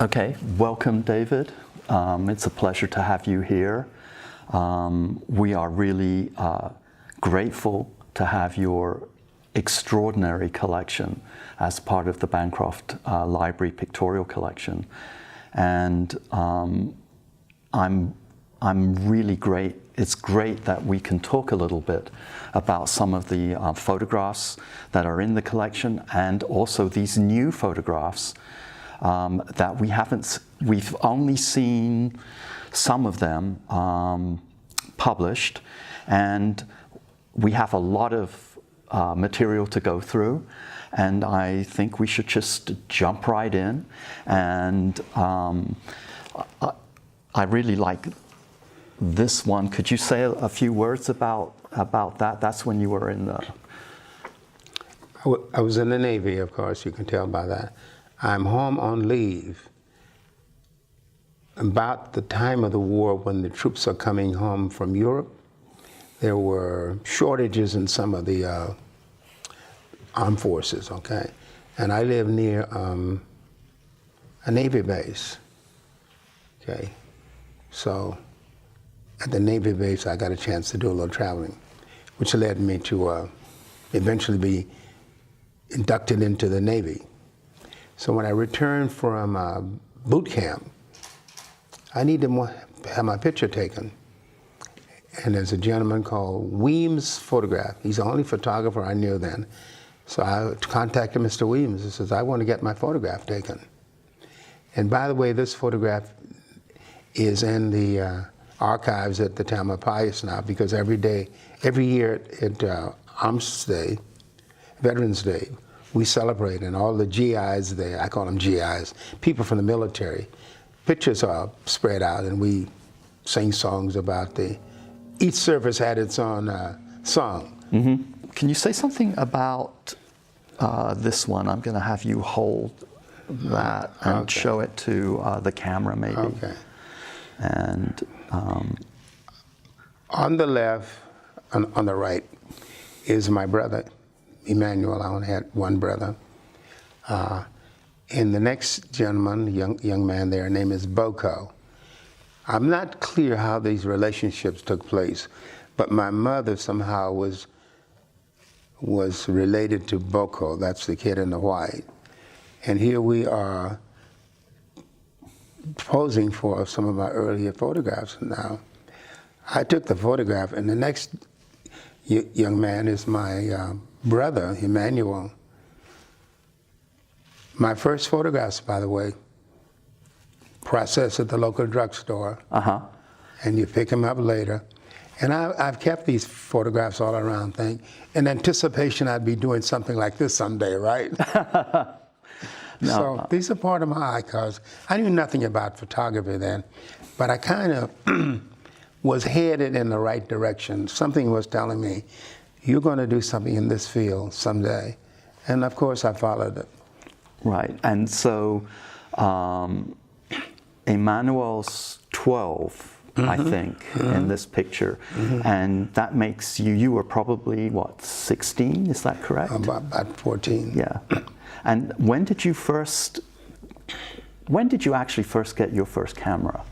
Okay, welcome, David. It's a pleasure to have you here. We are really grateful to have your extraordinary collection as part of the Bancroft Library pictorial collection. And I'm really great. It's great that we can talk a little bit about some of the photographs that are in the collection, and also these new photographs that we've only seen some of them published, and we have a lot of material to go through, and I think we should just jump right in. And I really like this one. Could you say a few words about that? That's when you were in the... I was in the Navy, of course, you can tell by that. I'm home on leave about the time of the war when the troops are coming home from Europe. There were shortages in some of the armed forces, okay? And I live near a Navy base, okay? So at the Navy base, I got a chance to do a little traveling, which led me to eventually be inducted into the Navy. So when I returned from boot camp, I needed to have my picture taken. And there's a gentleman called Weems Photograph. He's the only photographer I knew then. So I contacted Mr. Williams and says, I want to get my photograph taken. And by the way, this photograph is in the archives at the Tamalpais now, because every year at Arms Day, Veterans Day, we celebrate, and all the GIs there, I call them GIs, people from the military, pictures are spread out, and we sing songs about each service had its own song. Mm-hmm. Can you say something about this one? I'm going to have you hold that and show it to the camera, maybe. Okay. And on the left, on the right, is my brother, Emmanuel. I only had one brother. And the next gentleman, young man there, name is Boko. I'm not clear how these relationships took place, but my mother somehow was related to Boko. That's the kid in the white. And here we are posing for some of my earlier photographs now. I took the photograph, and the next young man is my brother, Emmanuel. My first photographs, by the way, processed at the local drugstore, and you pick them up later. And I've kept these photographs all around, in anticipation I'd be doing something like this someday, right? No. So these are part of my icons. I knew nothing about photography then, but I kind of was headed in the right direction. Something was telling me, you're going to do something in this field someday. And of course I followed it. Right, and so Emmanuel's 12, I think, in this picture. And that makes you were probably, what, 16, is that correct? About 14. Yeah. And when did you actually first get your first camera?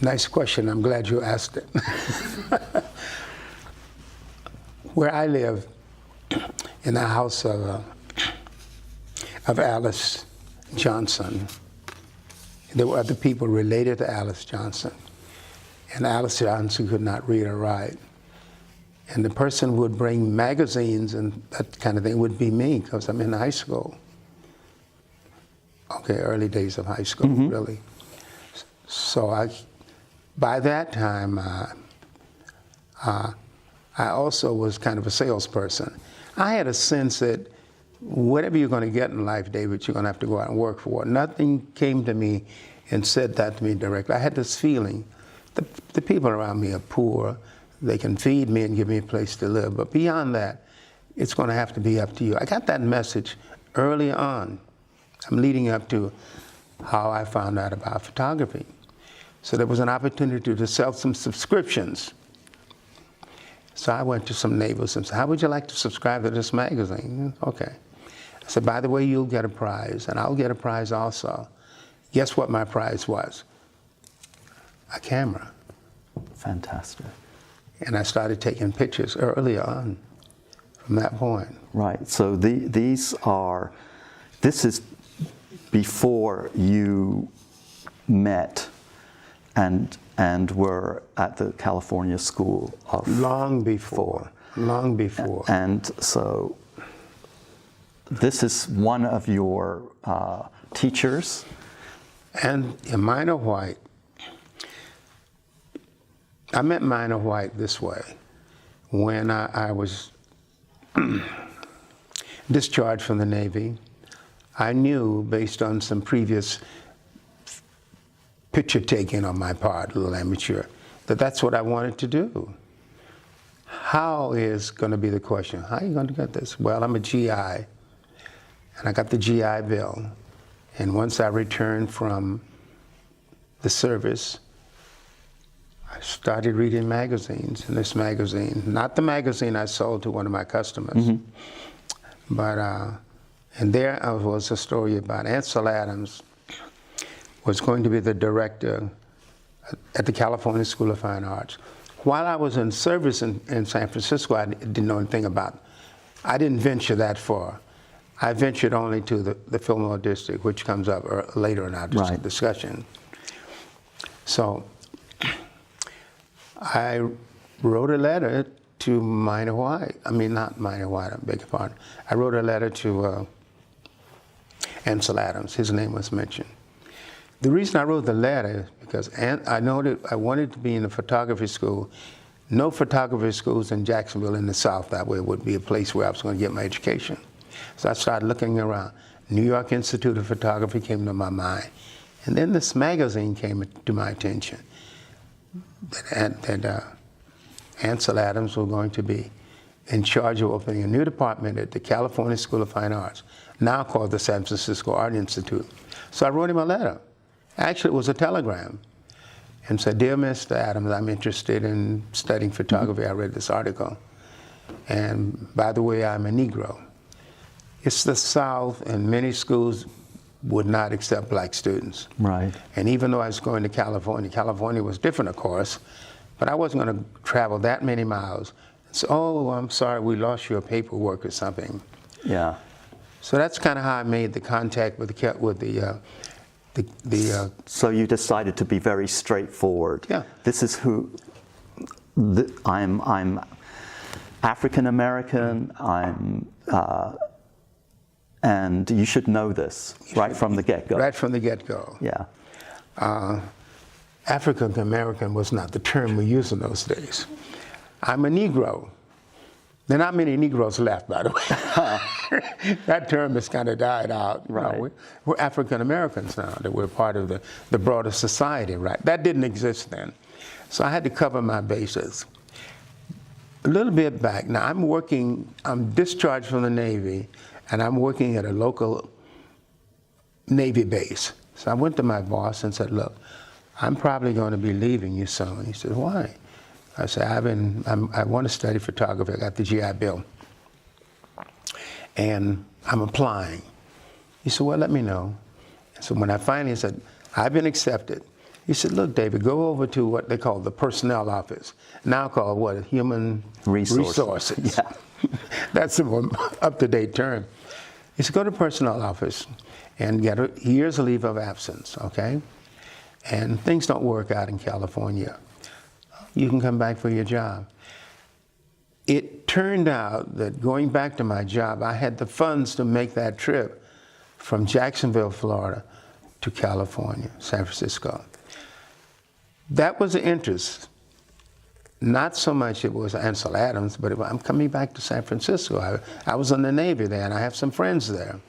Nice question, I'm glad you asked it. Where I live, in the house of Alice Johnson, there were other people related to Alice Johnson. And Alice Johnson could not read or write. And the person who would bring magazines and that kind of thing would be me, because I'm in high school. Okay, early days of high school, really. So by that time, I also was kind of a salesperson. I had a sense that whatever you're going to get in life, David, you're going to have to go out and work for. Nothing came to me and said that to me directly. I had this feeling, the people around me are poor, they can feed me and give me a place to live, but beyond that, it's going to have to be up to you. I got that message early on. I'm leading up to how I found out about photography. So there was an opportunity to sell some subscriptions. So I went to some neighbors and said, how would you like to subscribe to this magazine? Okay. I said, by the way, you'll get a prize, and I'll get a prize also. Guess what my prize was? A camera. Fantastic. And I started taking pictures early on from that point. Right. So this is before you met and were at the California School of Long before. And so this is one of your teachers. And Minor White, I met Minor White this way. When I was discharged from the Navy, I knew, based on some previous picture taking on my part, a little amateur, that that's what I wanted to do. How is going to be the question? How are you going to get this? Well, I'm a GI, and I got the GI Bill. And once I returned from the service, I started reading magazines. In this magazine, not the magazine I sold to one of my customers, but and there was a story about Ansel Adams was going to be the director at the California School of Fine Arts. While I was in service in San Francisco, I didn't know anything about it. I didn't venture that far. I ventured only to the Fillmore district, which comes up later in our discussion. So I wrote a letter to Minor White. I mean, not Minor White, I beg your pardon. I wrote a letter to Ansel Adams. His name was mentioned. The reason I wrote the letter is because I wanted to be in a photography school. No photography schools in Jacksonville in the South. That way it would be a place where I was going to get my education. So I started looking around. New York Institute of Photography came to my mind. And then this magazine came to my attention that Ansel Adams was going to be in charge of opening a new department at the California School of Fine Arts, now called the San Francisco Art Institute. So I wrote him a letter. Actually, it was a telegram, and said, "Dear Mr. Adams, I'm interested in studying photography. I read this article. And by the way, I'm a Negro. It's the South, and many schools would not accept black students. Right. And even though I was going to California, California was different, of course, but I wasn't going to travel that many miles. So, oh, I'm sorry, we lost your paperwork or something." Yeah. So that's kind of how I made the contact with the So you decided to be very straightforward. Yeah. This is who I'm African American. And you should know this right from the get-go. Right from the get-go. Yeah. African American was not the term we used in those days. I'm a Negro. There are not many Negroes left, by the way. That term has kind of died out. Right. You know, we're African Americans now, that we're part of the broader society, right? That didn't exist then. So I had to cover my bases. A little bit back, now I'm discharged from the Navy, and I'm working at a local Navy base. So I went to my boss and said, "Look, I'm probably going to be leaving you soon." He said, "Why?" I said, I want to study photography. I got the GI Bill. And I'm applying. He said, "Well, let me know." So when I finally said, "I've been accepted," he said, "Look, David, go over to what they call the personnel office, now called what? Human Resources. Yeah. That's the more up-to-date term. He said, "Go to personnel office and get a year's leave of absence, okay? And things don't work out in California. You can come back for your job." It turned out that going back to my job, I had the funds to make that trip from Jacksonville, Florida to California, San Francisco. That was the interest. Not so much it was Ansel Adams, but I'm coming back to San Francisco. I was in the Navy there, and I have some friends there.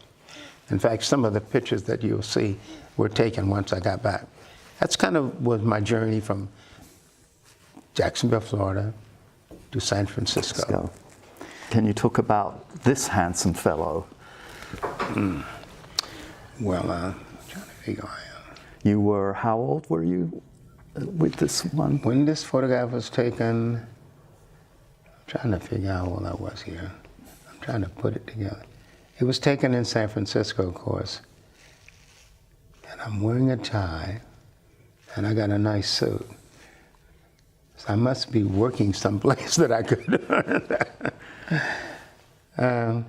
In fact, some of the pictures that you'll see were taken once I got back. That's kind of was my journey from Jacksonville, Florida, to San Francisco. Can you talk about this handsome fellow? Well, I'm trying to figure out. You were, how old were you with this one? When this photograph was taken, I'm trying to figure out how old I was here. I'm trying to put it together. It was taken in San Francisco, of course. And I'm wearing a tie, and I got a nice suit. So I must be working someplace that I could earn that.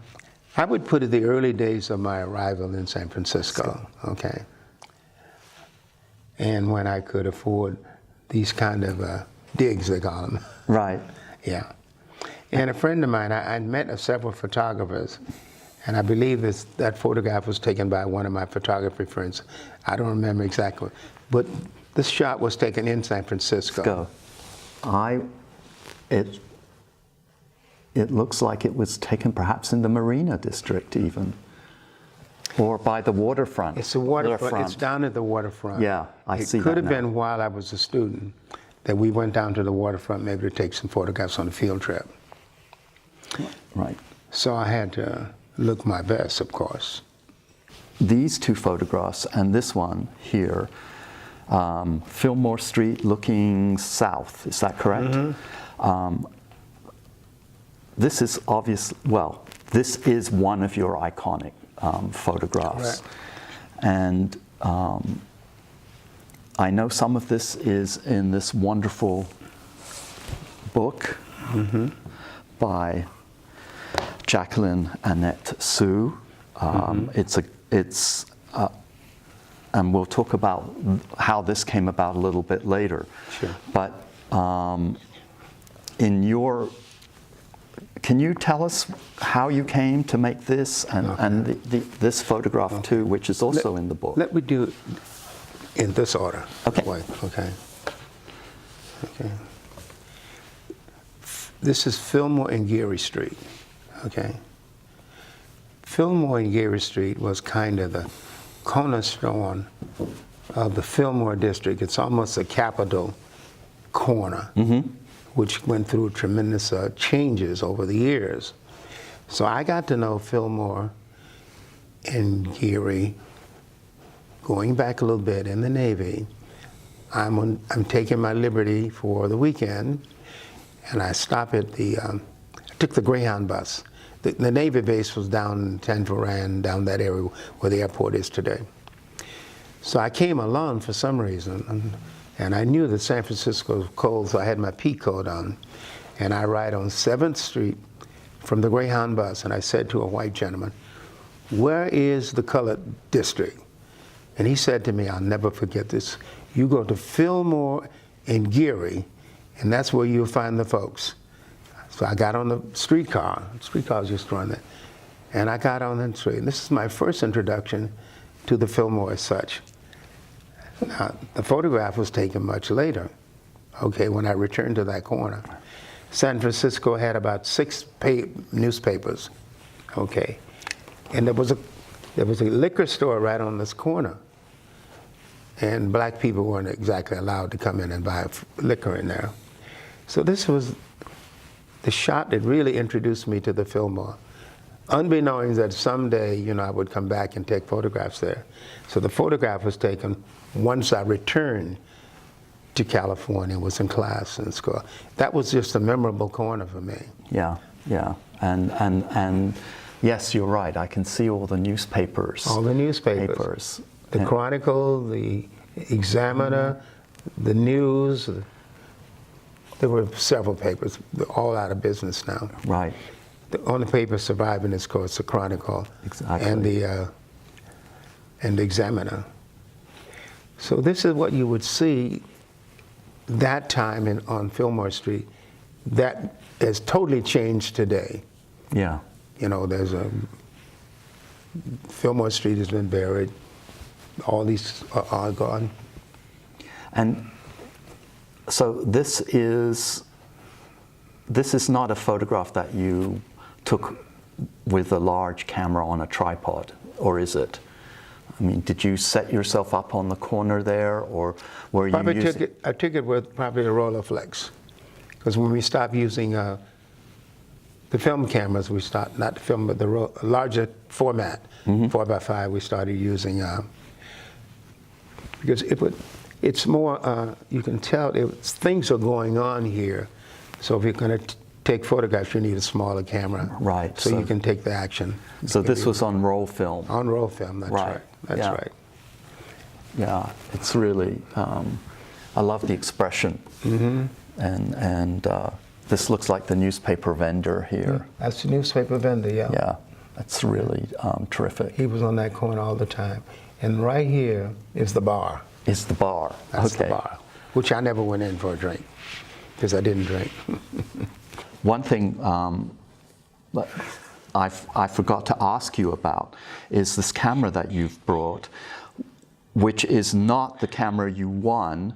I would put it the early days of my arrival in San Francisco, okay? And when I could afford these kind of digs, they call them. Right. Yeah. And a friend of mine, I'd met several photographers, and I believe that photograph was taken by one of my photography friends. I don't remember exactly, but this shot was taken in San Francisco. It looks like it was taken perhaps in the Marina District even, or by the waterfront. It's the waterfront. It's down at the waterfront. Yeah, I see that. It could have been while I was a student that we went down to the waterfront maybe to take some photographs on a field trip. Right. So I had to look my best, of course. These two photographs and this one here, Fillmore Street looking south, is that correct? Mm-hmm. This is this is one of your iconic photographs. Correct. And I know some of this is in this wonderful book by Jacqueline Annette Sue. And we'll talk about how this came about a little bit later. Sure. But can you tell us how you came to make this and this photograph too, which is also in the book? Let me do it in this order. Okay. Okay. This is Fillmore and Geary Street. Okay. Fillmore and Geary Street was kind of the cornerstone of the Fillmore district. It's almost a capital corner, which went through tremendous changes over the years. So I got to know Fillmore and Geary going back a little bit in the Navy. I'm taking my liberty for the weekend, and I stop at I took the Greyhound bus. The Navy base was down in Tanforan, down that area where the airport is today. So I came along for some reason, and I knew that San Francisco was cold, so I had my pea coat on. And I ride on 7th Street from the Greyhound bus, and I said to a white gentleman, "Where is the colored district?" And he said to me, I'll never forget this, "You go to Fillmore and Geary, and that's where you'll find the folks." So I got on the streetcar. Streetcars used to run that. And I got on the street. And this is my first introduction to the Fillmore as such. Now, the photograph was taken much later, okay, when I returned to that corner. San Francisco had about 6 newspapers, okay. And there was a liquor store right on this corner. And black people weren't exactly allowed to come in and buy liquor in there. So this was the shot that really introduced me to the Fillmore, unbeknownst that someday, I would come back and take photographs there. So the photograph was taken once I returned to California, was in class in school. That was just a memorable corner for me. Yeah, yeah, and yes, you're right. I can see all the newspapers. All the newspapers. The Chronicle, the Examiner, the News. There were several papers, they're all out of business now. Right. The only paper surviving is, of course, the Chronicle. Exactly. And the Examiner. So this is what you would see that time on Fillmore Street. That has totally changed today. Yeah. There's Fillmore Street has been buried. All these are gone. And so this is not a photograph that you took with a large camera on a tripod, or is it? I mean, did you set yourself up on the corner there, or were you using... I took it with probably a Rolleiflex, because when we stopped using the film cameras, we stopped, not the film, but the larger format, 4x5, we started using, because it's more, you can tell things are going on here. So if you're going to take photographs, you need a smaller camera. Right. So you can take the action. So this was on roll film. On roll film, that's right. That's yeah. right. Yeah, it's really, I love the expression. And this looks like the newspaper vendor here. That's the newspaper vendor, yeah. Yeah, that's really terrific. He was on that corner all the time. And right here is the bar. Is the bar. That's okay. the bar, which I never went in for a drink, because I didn't drink. One thing I forgot to ask you about is this camera that you've brought, which is not the camera you won,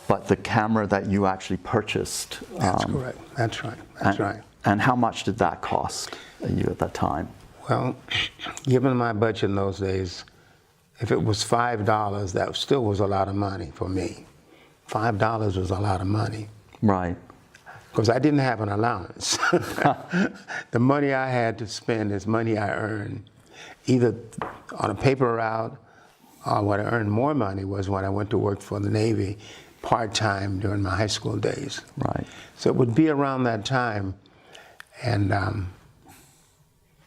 but the camera that you actually purchased. That's correct. That's right. That's right. And how much did that cost you at that time? Well, given my budget in those days, if it was $5, that still was a lot of money for me. $5 was a lot of money. Right. Because I didn't have an allowance. The money I had to spend is money I earned, either on a paper route, or what I earned more money was when I went to work for the Navy part-time during my high school days. Right. So it would be around that time, and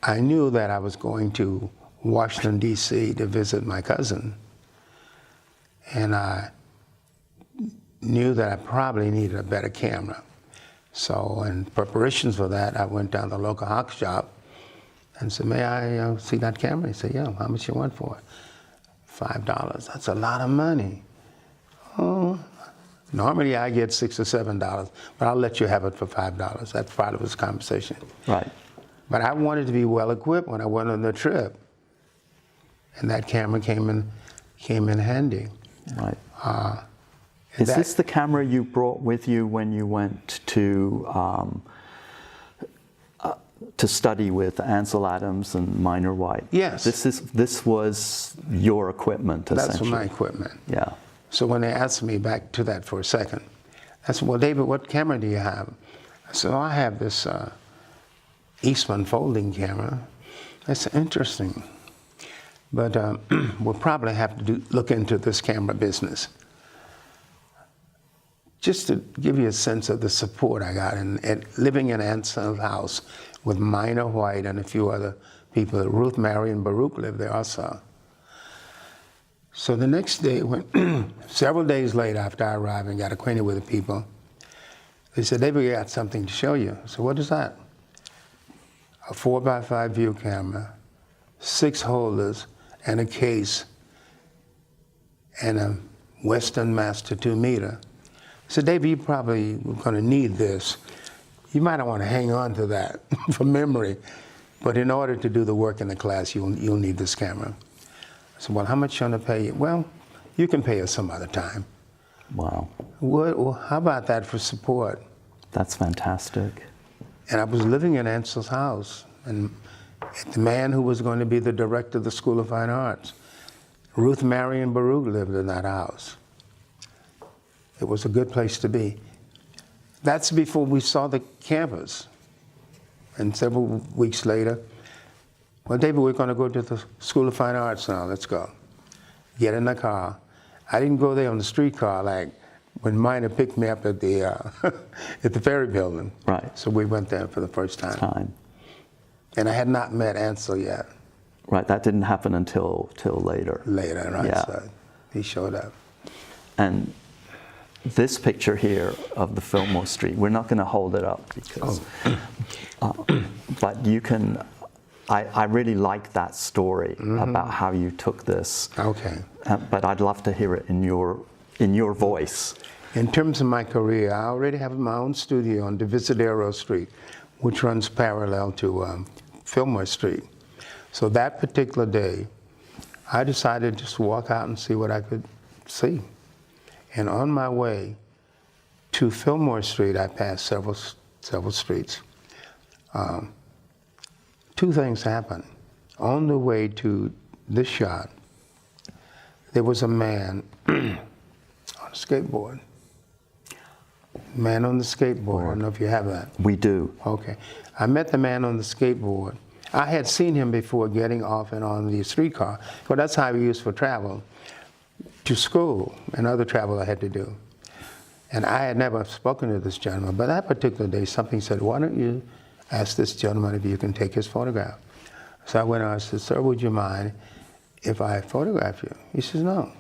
I knew that I was going to Washington, D.C. to visit my cousin, and I knew that I probably needed a better camera. So in preparations for that, I went down to the local hawk shop and said, may I see that camera? He said, yeah, how much you want for it? $5, that's a lot of money. Oh, normally I get $6 or $7, but I'll let you have it for $5. That's part of his conversation. Right. But I wanted to be well equipped when I went on the trip. And that camera came in handy. Right. Is this the camera you brought with you when you went to study with Ansel Adams and Minor White? Yes. This was your equipment, essentially. That's my equipment. Yeah. So when they asked me, back to that for a second, I said, well, David, what camera do you have? I said, oh, I have this Eastman folding camera. That's interesting. But we'll probably have to look into this camera business. Just to give you a sense of the support I got living in Ansel's house with Minor White and a few other people. Ruth, Mary, and Baruch lived there also. So the next day, several days later after I arrived and got acquainted with the people, they said, David, we got something to show you. So what is that? A 4x5 view camera, 6 holders, and a case, and a Western Master 2-meter. I said, David, you probably are going to need this. You might not want to hang on to that for memory, but in order to do the work in the class, you'll need this camera. I said, well, how much you want to pay you? Well, you can pay us some other time. Wow. Well, how about that for support? That's fantastic. And I was living in Ansel's house, and the man who was going to be the director of the School of Fine Arts, Ruth, Mary, and Baruch lived in that house. It was a good place to be. That's before we saw the campus. And several weeks later, well, David, we're going to go to the School of Fine Arts now. Let's go. Get in the car. I didn't go there on the streetcar like when Minor picked me up at the at the Ferry Building. Right. So we went there for the first time. And I had not met Ansel yet. Right. That didn't happen until later. Later, right? Yeah. So he showed up. And this picture here of the Fillmore Street, we're not going to hold it up because, but you can. I really like that story about how you took this. Okay. But I'd love to hear it in your voice. In terms of my career, I already have my own studio on Divisadero Street, which runs parallel to Fillmore Street. So that particular day, I decided to just walk out and see what I could see. And on my way to Fillmore Street, I passed several streets. Two things happened. On the way to this shot, there was a man on a skateboard. Man on the skateboard. I don't know if you have that. We do. Okay. I met the man on the skateboard. I had seen him before getting off and on the streetcar. Well, that's how we used for travel to school and other travel I had to do. And I had never spoken to this gentleman, but that particular day, something said, why don't you ask this gentleman if you can take his photograph? So I went on, I said, sir, would you mind if I photograph you? He says, no.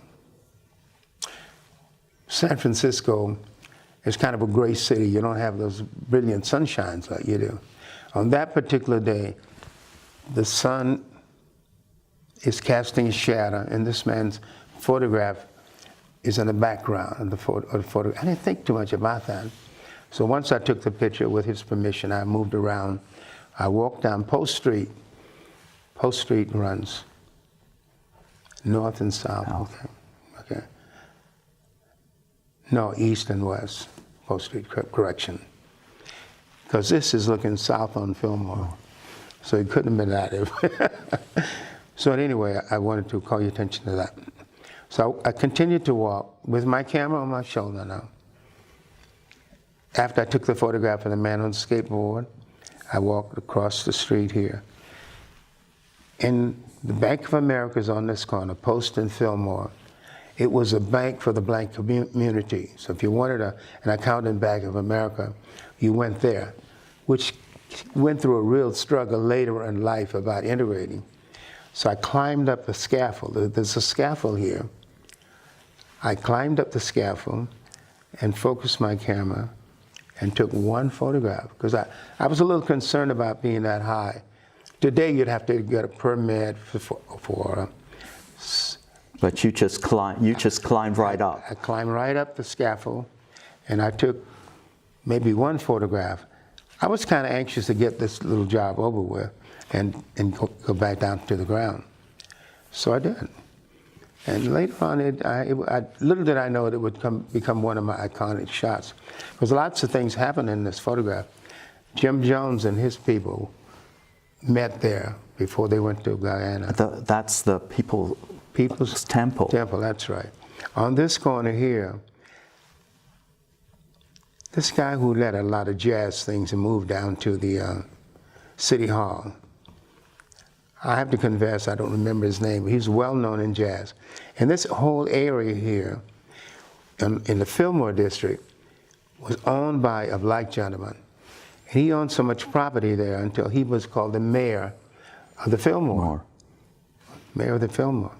San Francisco is kind of a gray city. You don't have those brilliant sunshines like you do. On that particular day, the sun is casting a shadow, and this man's photograph is in the background of the photo. I didn't think too much about that. So once I took the picture with his permission, I moved around. I walked down Post Street. Post Street runs north and south. Okay. No, east and west. Post Street, correction. Because this is looking south on Fillmore. So it couldn't have been that. So anyway, I wanted to call your attention to that. So I continued to walk with my camera on my shoulder now. After I took the photograph of the man on the skateboard, I walked across the street here. And the Bank of America is on this corner, Post and Fillmore. It was a bank for the black community. So if you wanted an account in Bank of America, you went there, which went through a real struggle later in life about integrating. So I climbed up the scaffold. There's a scaffold here. I climbed up the scaffold and focused my camera and took one photograph, because I was a little concerned about being that high. Today you'd have to get a permit for But you just climbed right up. I climbed right up the scaffold, and I took maybe one photograph. I was kind of anxious to get this little job over with and go back down to the ground. So I did. And later on, little did I know it would become one of my iconic shots. Because lots of things happened in this photograph. Jim Jones and his people met there before they went to Guyana. That's the People's Temple. Temple, that's right. On this corner here, this guy who led a lot of jazz things and moved down to the City Hall. I have to confess, I don't remember his name, but he's well known in jazz. And this whole area here in the Fillmore district was owned by a black gentleman. And he owned so much property there until he was called the mayor of the Fillmore. Mayor of the Fillmore.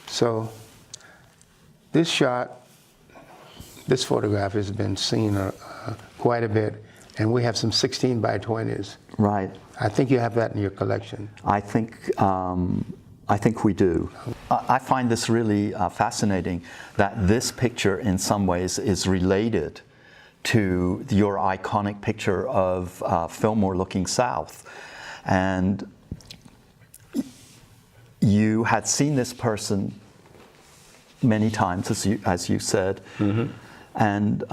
So this photograph has been seen quite a bit, and we have some 16 by 20s. Right. I think you have that in your collection. I think we do. I find this really fascinating that this picture in some ways is related to your iconic picture of Fillmore looking south. And you had seen this person many times, as you said, and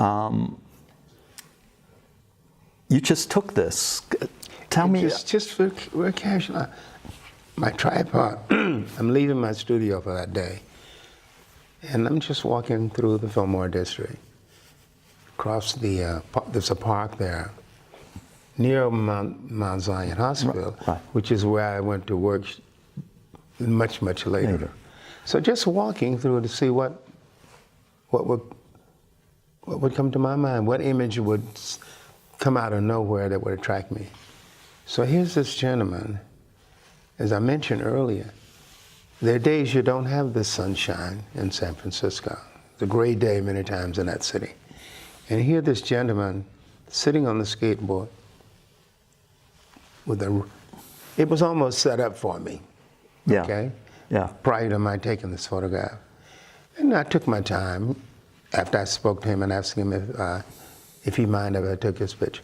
you just took this. Tell me. Just for casual. My tripod, I'm leaving my studio for that day, and I'm just walking through the Fillmore district. Across there's a park there, near Mount Zion Hospital, right. Which is where I went to work much later. So just walking through to see what would come to my mind, what image would come out of nowhere that would attract me. So here's this gentleman, as I mentioned earlier, there are days you don't have the sunshine in San Francisco. It's a gray day many times in that city. And here this gentleman sitting on the skateboard it was almost set up for me. Yeah. Okay? Yeah. Prior to my taking this photograph. And I took my time after I spoke to him and asked him if he minded if I took his picture.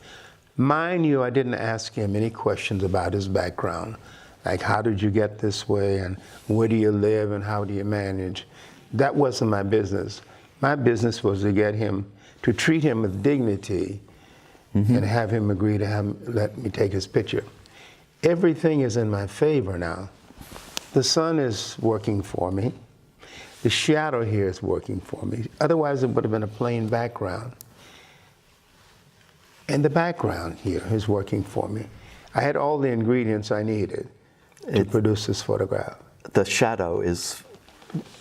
Mind you, I didn't ask him any questions about his background, like how did you get this way and where do you live and how do you manage. That wasn't my business. My business was to get him, to treat him with dignity and have him agree to let me take his picture. Everything is in my favor now. The sun is working for me. The shadow here is working for me. Otherwise, it would have been a plain background. And the background here is working for me. I had all the ingredients I needed to produce this photograph. The shadow is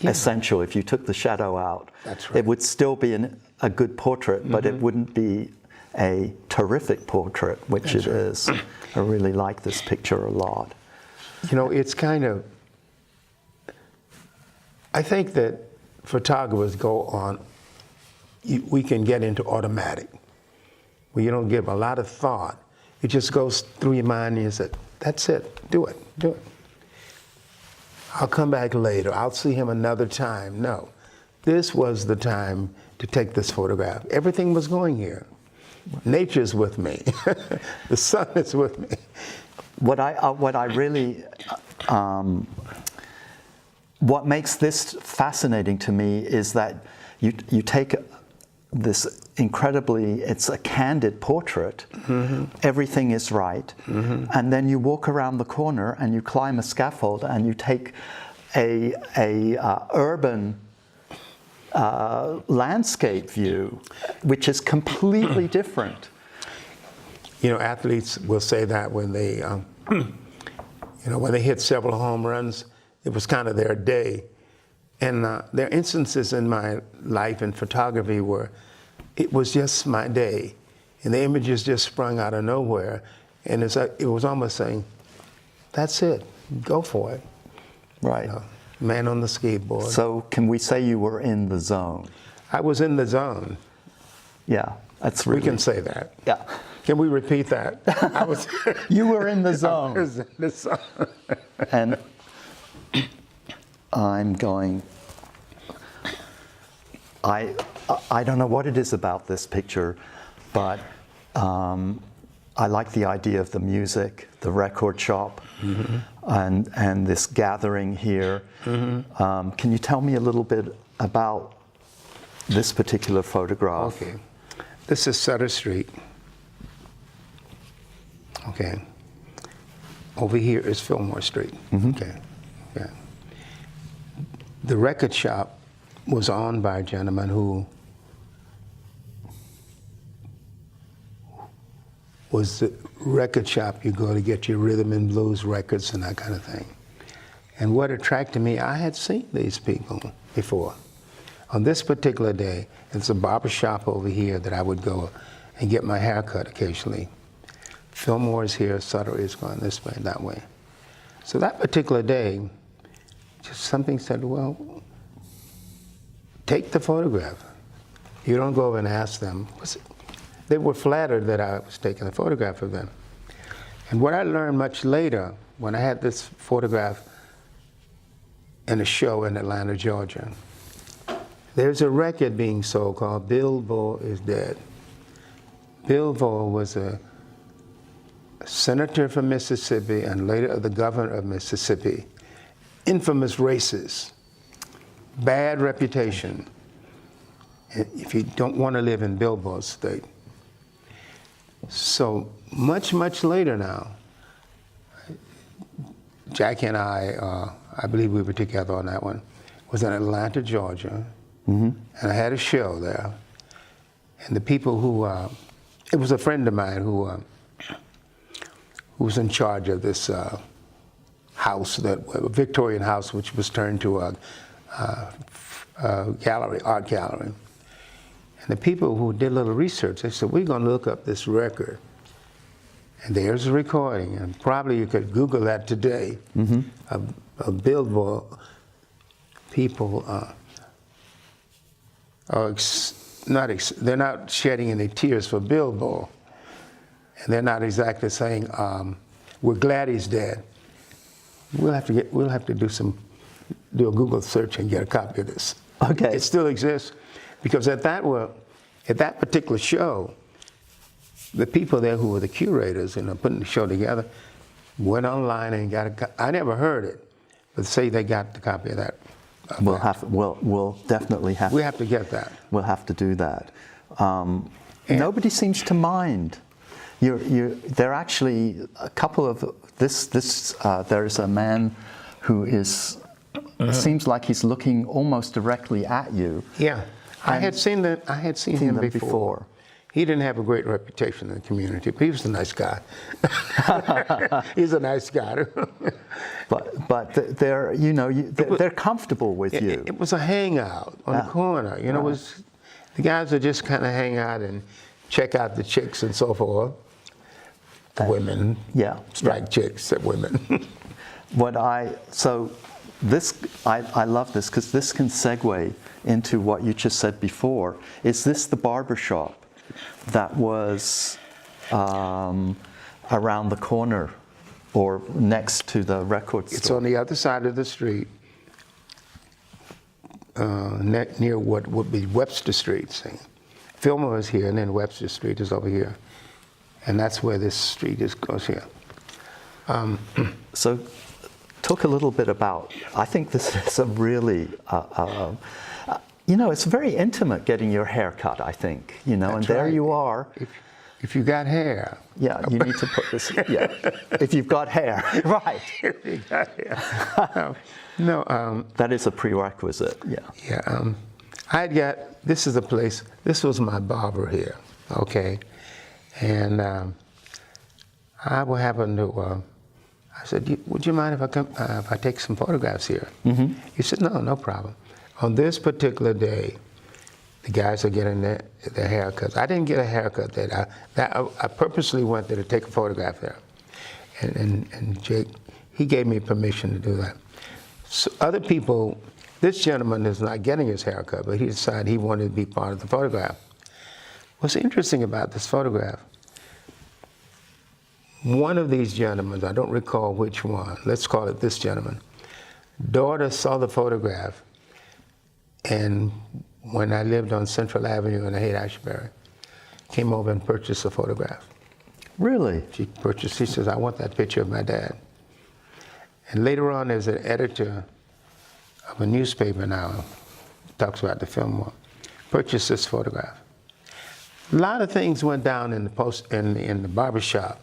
essential. If you took the shadow out, That's right. it would still be a good portrait, but it wouldn't be a terrific portrait, which That's it right. is. I really like this picture a lot. You know, it's kind of, I think that photographers go on, we can get into automatic, where you don't give a lot of thought. It just goes through your mind and you say, that's it, do it. I'll come back later, I'll see him another time. No, this was the time to take this photograph. Everything was going here. Nature's with me. The sun is with me. What I really, what makes this fascinating to me is that you take this incredibly, it's a candid portrait, everything is right, and then you walk around the corner and you climb a scaffold and you take a urban landscape view, which is completely different. You know, athletes will say that when they, when they hit several home runs, it was kind of their day. And there are instances in my life in photography where it was just my day, and the images just sprung out of nowhere, and it was almost saying, "That's it, go for it." Right. Man on the skateboard. So can we say you were in the zone? I was in the zone. Yeah, that's really. We can say that. Yeah. Can we repeat that? I was. You were in the I zone. was in the zone. And I'm going. I don't know what it is about this picture, but I like the idea of the music, the record shop, and this gathering here. Can you tell me a little bit about this particular photograph? Okay. This is Sutter Street. Okay. Over here is Fillmore Street. Okay. Yeah. The record shop was owned by a gentleman who was the record shop you go to get your rhythm and blues records and that kind of thing. And what attracted me, I had seen these people before. On this particular day, it's a barbershop over here that I would go and get my hair cut occasionally. Fillmore is here, Sutter is going this way, that way. So that particular day, just something said, well, take the photograph. You don't go over and ask them. They were flattered that I was taking a photograph of them. And what I learned much later, when I had this photograph in a show in Atlanta, Georgia, there's a record being sold called Bill Bull is Dead. Bill Bull was a senator from Mississippi and later the governor of Mississippi. Infamous racist, bad reputation, if you don't want to live in Bill Bull's state. So much later now, Jack and I believe we were together on that one, was in Atlanta, Georgia, and I had a show there. And the people who, it was a friend of mine who was in charge of this house, a Victorian house, which was turned to a gallery, art gallery. And the people who did a little research, they said, we're going to look up this record. And there's a recording, and probably you could Google that today, of Billboard. People they're not shedding any tears for Billboard. And they're not exactly saying, we're glad he's dead. We'll have to do a Google search and get a copy of this. Okay. It still exists, because at that particular show, the people there who were the curators and putting the show together went online and got I never heard it, but say they got the copy of that. We'll definitely have. We have to get that. We'll have to do that. Nobody seems to mind. There are actually a couple of there's a man who is seems like he's looking almost directly at you. Yeah, I had seen him before. He didn't have a great reputation in the community, but he was a nice guy. He's a nice guy. but they're, you know, they're comfortable with you. It was a hangout on the corner. You know, it was, the guys would just kind of hang out and check out the chicks and so forth. The women, strike chicks at women. I love this because this can segue into what you just said before. Is this the barbershop that was around the corner or next to the record store? It's on the other side of the street, near what would be Webster Street. See? Fillmore is here, and then Webster Street is over here. And that's where this street goes here. So talk a little bit about, I think this is a really, you know, it's very intimate getting your hair cut, I think, you know, and there you are. If you got hair. Yeah, you need to put this, if you've got hair, right. If you got hair. No. That is a prerequisite, Yeah. This is a place, this was my barber here, okay? And I will happen to, I said, would you mind if I take some photographs here? Mm-hmm. He said, no problem. On this particular day, the guys are getting their haircuts. I didn't get a haircut I purposely went there to take a photograph there. And Jake, he gave me permission to do that. So other people, this gentleman is not getting his haircut, but he decided he wanted to be part of the photograph. What's interesting about this photograph, one of these gentlemen, I don't recall which one, let's call it this gentleman, daughter saw the photograph, and when I lived on Central Avenue in Haight-Ashbury, came over and purchased a photograph. Really? She says, I want that picture of my dad. And later on, there's an editor of a newspaper now, talks about the Fillmore, purchased this photograph. A lot of things went down in the barbershop.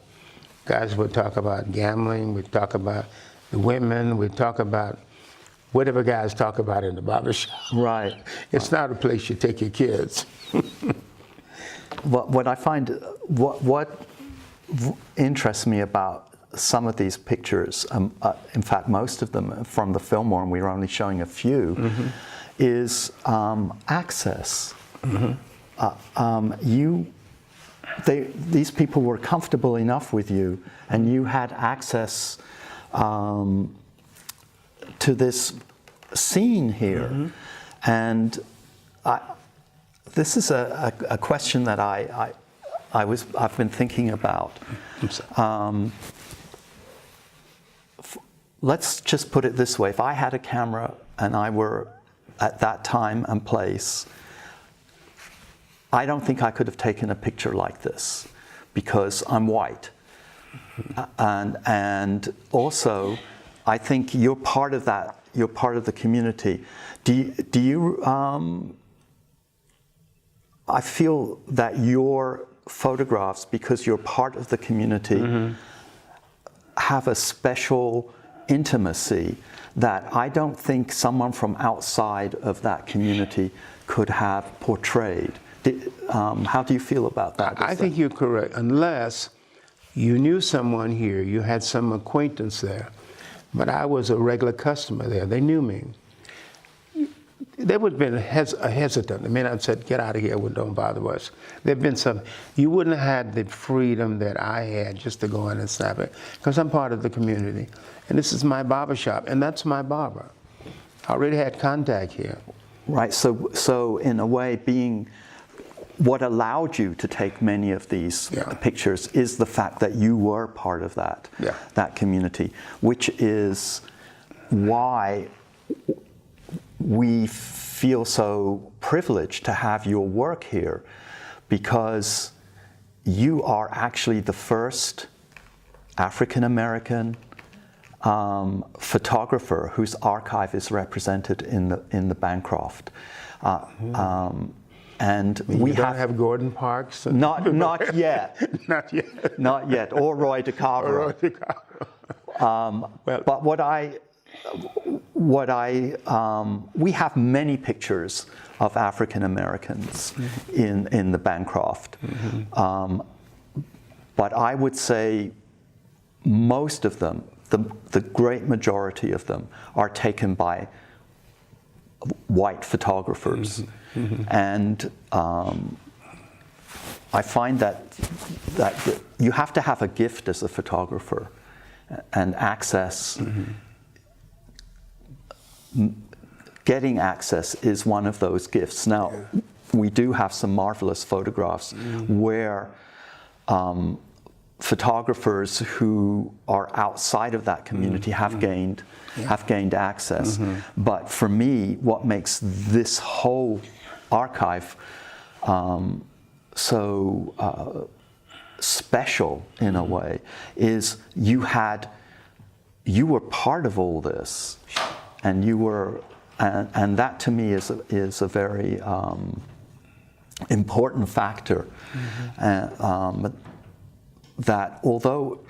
Guys would talk about gambling, we'd talk about the women, we'd talk about whatever guys talk about in the barbershop. Right. It's not a place you take your kids. What I find, what interests me about some of these pictures, in fact most of them from the Fillmore, and we were only showing a few, is access. These people were comfortable enough with you, and you had access to this scene here. And this is a question that I've been thinking about. Let's just put it this way: if I had a camera and I were at that time and place, I don't think I could have taken a picture like this because I'm white. And also, I think you're part of that, you're part of the community. Do you I feel that your photographs, because you're part of the community, have a special intimacy that I don't think someone from outside of that community could have portrayed. How do you feel about that? I think you're correct, unless you knew someone here, you had some acquaintance there. But I was a regular customer there. They knew me. There would have been a hesitant. The minute I said, get out of here, don't bother us. There have been some, you wouldn't have had the freedom that I had just to go in and snap it, because I'm part of the community. And this is my barbershop, and that's my barber. I already had contact here. Right, so in a way, being what allowed you to take many of these pictures is the fact that you were part of that community, which is why we feel so privileged to have your work here, because you are actually the first African-American photographer whose archive is represented in the Bancroft. And we have Gordon Parks. Not yet. Not yet. Not yet. Or Roy DeCarver. But we have many pictures of African Americans in the Bancroft, but I would say most of them, the great majority of them, are taken by white photographers, and I find that you have to have a gift as a photographer and access. Getting access is one of those gifts. Now, we do have some marvelous photographs where photographers who are outside of that community have gained access. But for me, what makes this whole archive so special in a way is you were part of all this, and you were, and that to me is a very important factor. That although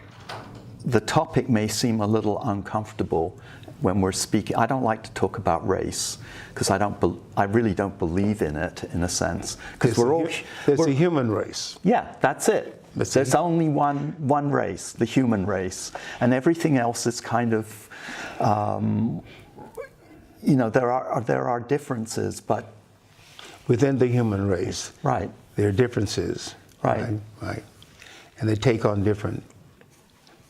the topic may seem a little uncomfortable when we're speaking, I don't like to talk about race because I really don't believe in it in a sense, because there's a human race. Yeah, that's it. There's only one race, the human race, and everything else is kind of, there are differences, but within the human race, right, there are differences, right, and they take on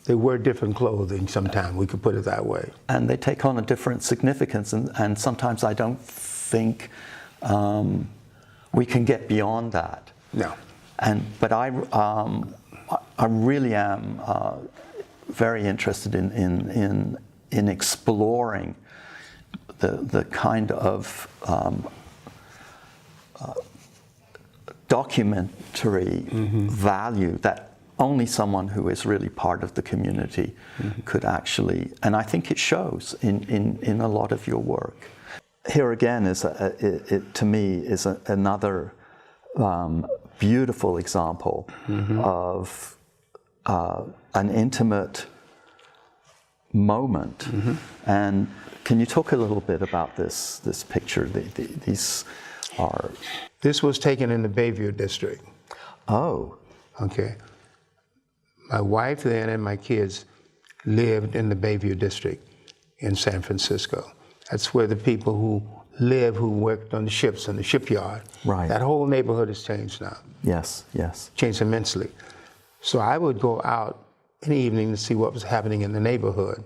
they wear different clothing sometimes, we could put it that way. And they take on a different significance, and sometimes I don't think we can get beyond that. No. But I really am very interested in exploring the kind of documentary value that only someone who is really part of the community could actually, and I think it shows in a lot of your work. Here again is to me is another beautiful example of an intimate moment. And can you talk a little bit about this picture? This was taken in the Bayview District. Oh. Okay. My wife then and my kids lived in the Bayview District in San Francisco. That's where the people who worked on the ships in the shipyard. Right. That whole neighborhood has changed now. Yes, yes. Changed immensely. So I would go out in the evening to see what was happening in the neighborhood.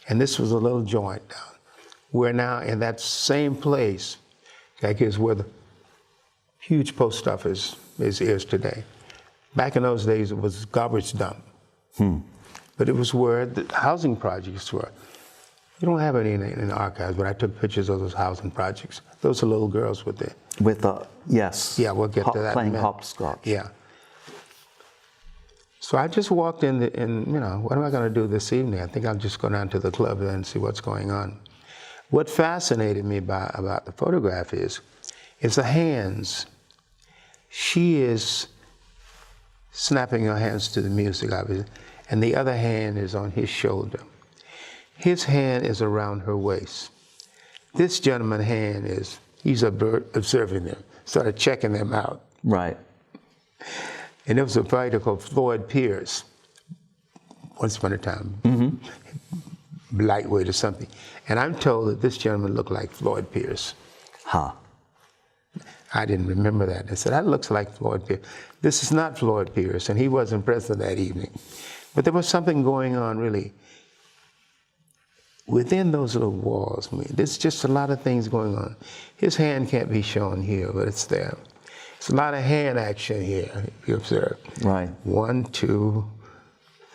And this was a little joint down. We're now in that same place, like is where the huge post office is today. Back in those days, it was garbage dump. But it was where the housing projects were. We don't have any in the archives, but I took pictures of those housing projects. Those are little girls with the... yes. Yeah, we'll get to that. Playing hopscotch. Yeah. So I just walked in and what am I going to do this evening? I think I'll just go down to the club and see what's going on. What fascinated me about the photograph is the hands. She is snapping her hands to the music, obviously, and the other hand is on his shoulder. His hand is around her waist. This gentleman's hand he's observing them, started checking them out. Right. And there was a writer called Floyd Pierce, once upon a time, lightweight or something. And I'm told that this gentleman looked like Floyd Pierce. Huh. I didn't remember that. I said, that looks like Floyd Pierce. This is not Floyd Pierce, and he wasn't present that evening. But there was something going on, really, within those little walls. I mean, there's just a lot of things going on. His hand can't be shown here, but it's there. It's a lot of hand action here, if you observe. Right. 1, 2,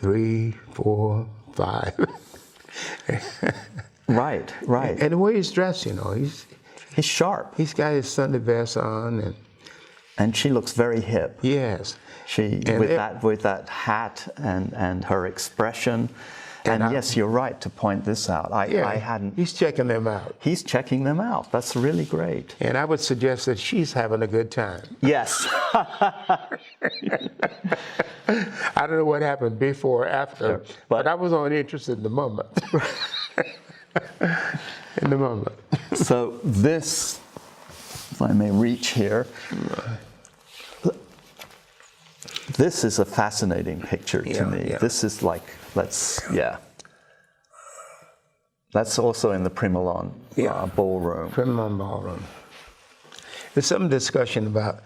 3, 4, 5. Right, right. And the way he's dressed, he's sharp. He's got his Sunday vest on, and she looks very hip. Yes. With that hat and her expression. And yes, you're right to point this out. I hadn't. He's checking them out. He's checking them out. That's really great. And I would suggest that she's having a good time. Yes. I don't know what happened before or after, but I was only interested in the moment. in the moment. So this, if I may reach here, this is a fascinating picture to me. Yeah. This is like, That's also in the Primolon ballroom. Primolon ballroom. There's some discussion about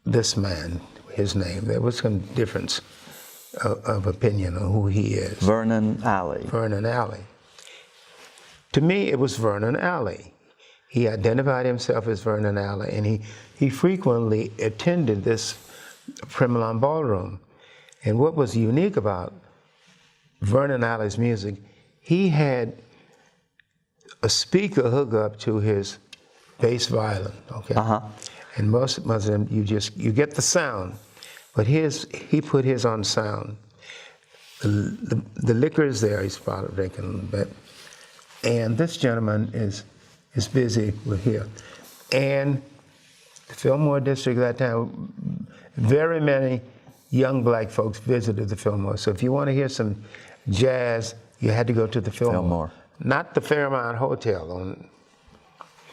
this man, his name. There was some difference of opinion on who he is. Vernon Alley. Vernon Alley. To me, it was Vernon Alley. He identified himself as Vernon Alley, and he frequently attended this Primolon ballroom. And what was unique about Vernon Alley's music, he had a speaker hook up to his bass violin, okay? And most of them, you get the sound, but he put his on sound. The liquor is there, he's probably drinking a little bit. And this gentleman is busy with here. And the Fillmore District at that time, very many young black folks visited the Fillmore. So if you want to hear some jazz, you had to go to the Fillmore. Not the Fairmont Hotel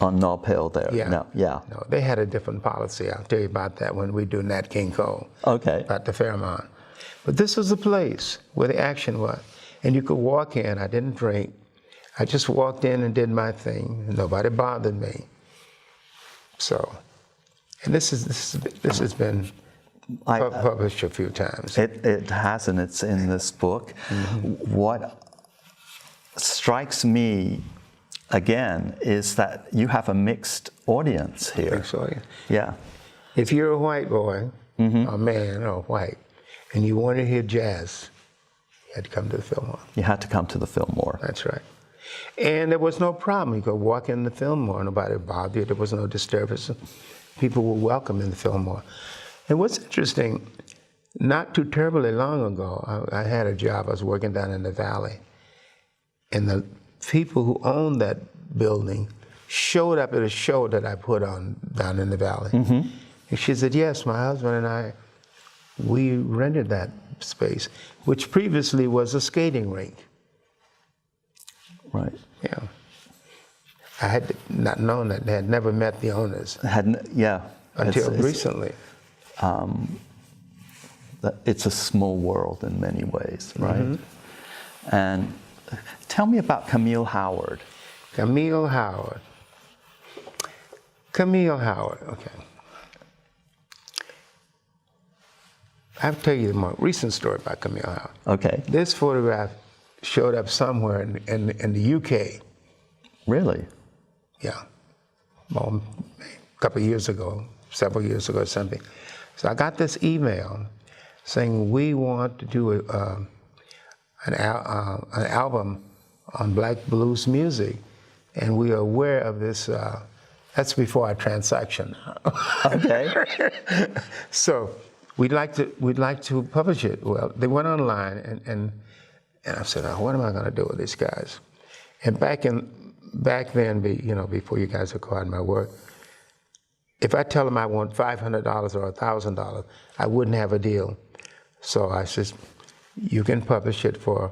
on Nob Hill there. Yeah. No, they had a different policy. I'll tell you about that when we do Nat King Cole. Okay. About the Fairmont. But this was the place where the action was. And you could walk in. I didn't drink. I just walked in and did my thing. Nobody bothered me. So, and this has been published a few times. It has, and it's in this book. What strikes me, again, is that you have a mixed audience here. I think so, yeah. Yeah. If you're a white boy, a man or white, and you want to hear jazz, you had to come to the Fillmore. You had to come to the Fillmore. That's right. And there was no problem. You could walk in the Fillmore, nobody bothered you. There was no disturbance. People were welcome in the Fillmore. And what's interesting, not too terribly long ago, I had a job. I was working down in the valley. And the people who owned that building showed up at a show that I put on down in the valley. And she said, yes, my husband and I, we rented that space, which previously was a skating rink. Right. Yeah. I had not known that. I had never met the owners. Until recently. It's a small world in many ways, right? And tell me about Camille Howard. Camille Howard. Camille Howard, okay. I have to tell you the more recent story about Camille Howard. Okay. This photograph showed up somewhere in the UK. Really? Yeah. Well, a couple of years ago, several years ago or something. So I got this email saying, we want to do an album on black blues music, and we are aware of this. That's before our transaction. Okay. So we'd like to publish it. Well, they went online, and I said, oh, what am I going to do with these guys? And back then, before you guys acquired my work, if I tell them I want $500 or $1,000, I wouldn't have a deal. So I said, you can publish it for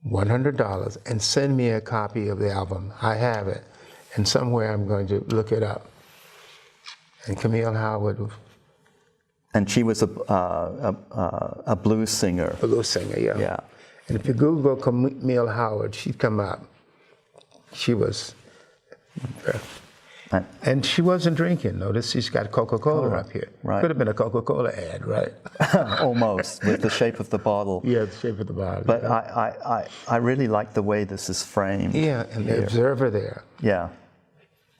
$100 and send me a copy of the album. I have it, and somewhere I'm going to look it up. And Camille Howard. And she was a blues singer. A blues singer, yeah. Yeah. And if you Google Camille Howard, she'd come up. She was, and she wasn't drinking. Notice she's got Coca-Cola up here. Right. Could have been a Coca-Cola ad, right? Almost, with the shape of the bottle. Yeah, the shape of the bottle. But yeah. I really like the way this is framed. Yeah, and the observer there. Yeah.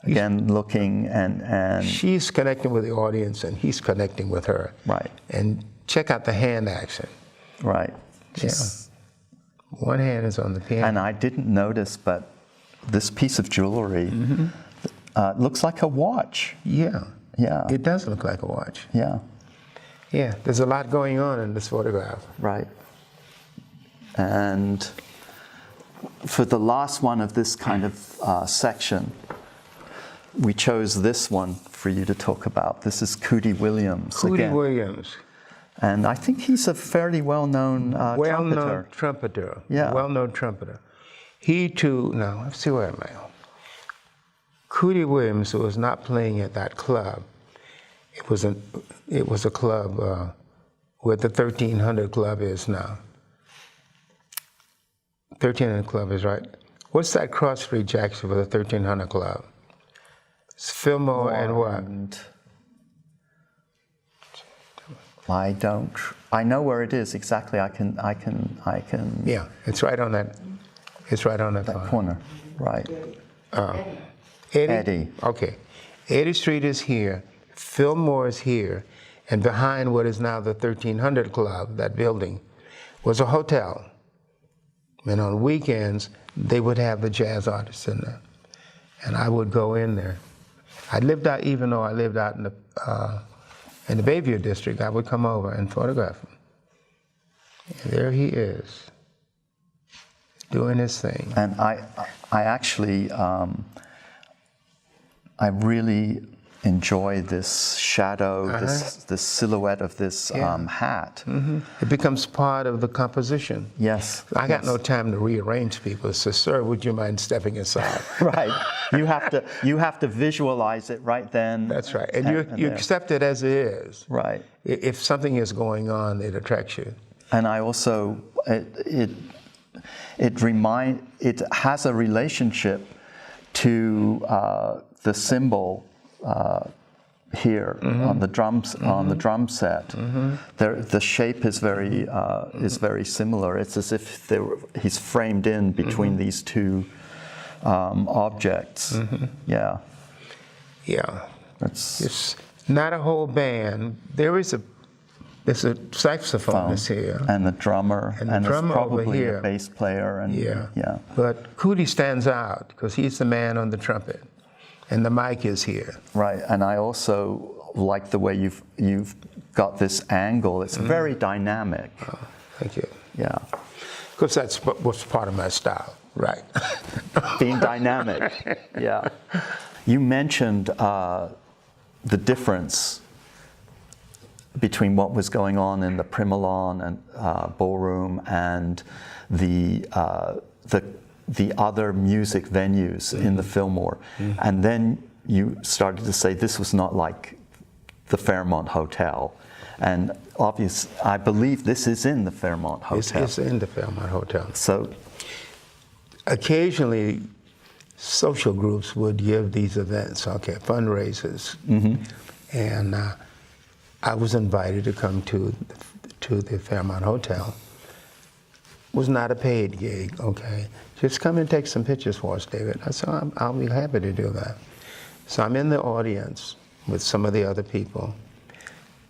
Again, looking and... She's connecting with the audience, and he's connecting with her. Right. And check out the hand action. Right. Just, one hand is on the piano. And I didn't notice, but this piece of jewelry looks like a watch. Yeah. Yeah. It does look like a watch. Yeah. Yeah, there's a lot going on in this photograph. Right. And for the last one of this kind of section, we chose this one for you to talk about. This is Cody Williams. Cody Williams. And I think he's a fairly well-known trumpeter. Well-known trumpeter. Yeah. Well-known trumpeter. he too, no, let's see, where am I? Cody Williams was not playing at that club. It was a club where the 1300 Club is now. 1300 Club is right. What's that cross street, Jackson, for the 1300 Club? It's Fillmore and what? I don't. I know where it is exactly. I can. Yeah, it's right on that. It's right on that corner. Right. Eddie. Okay. 80th Street is here. Fillmore is here, and behind what is now the 1300 Club, that building, was a hotel. And on weekends, they would have the jazz artists in there, and I would go in there. I lived out, even though I lived out in the Bayview District, I would come over and photograph him. And there he is, doing his thing. And I actually, I really enjoy this shadow, this silhouette of this hat. Mm-hmm. It becomes part of the composition. Yes. I got no time to rearrange people. So, sir, would you mind stepping aside? Right. You have to visualize it right then. That's right. And you accept it as it is. Right. If something is going on, it attracts you. And I also, it has a relationship to the symbol here on the drums, on the drum set. The shape is very similar. It's as if he's framed in between these two objects. Yeah. Yeah. It's not a whole band. There's a saxophonist here. And the drummer. And the drummer probably over here. A bass player. And, yeah. But Cody stands out because he's the man on the trumpet. And the mic is here. Right, and I also like the way you've got this angle. It's very dynamic. Oh, thank you. Yeah. Because that's what's part of my style, right? Being dynamic, yeah. You mentioned the difference between what was going on in the Primalon and ballroom and the other music venues in the Fillmore. And then you started to say this was not like the Fairmont Hotel. And obviously, I believe this is in the Fairmont Hotel. It's in the Fairmont Hotel. So occasionally, social groups would give these events, fundraisers. And I was invited to come to the Fairmont Hotel. Was not a paid gig, Just come and take some pictures for us, David. I said, I'll be happy to do that. So I'm in the audience with some of the other people,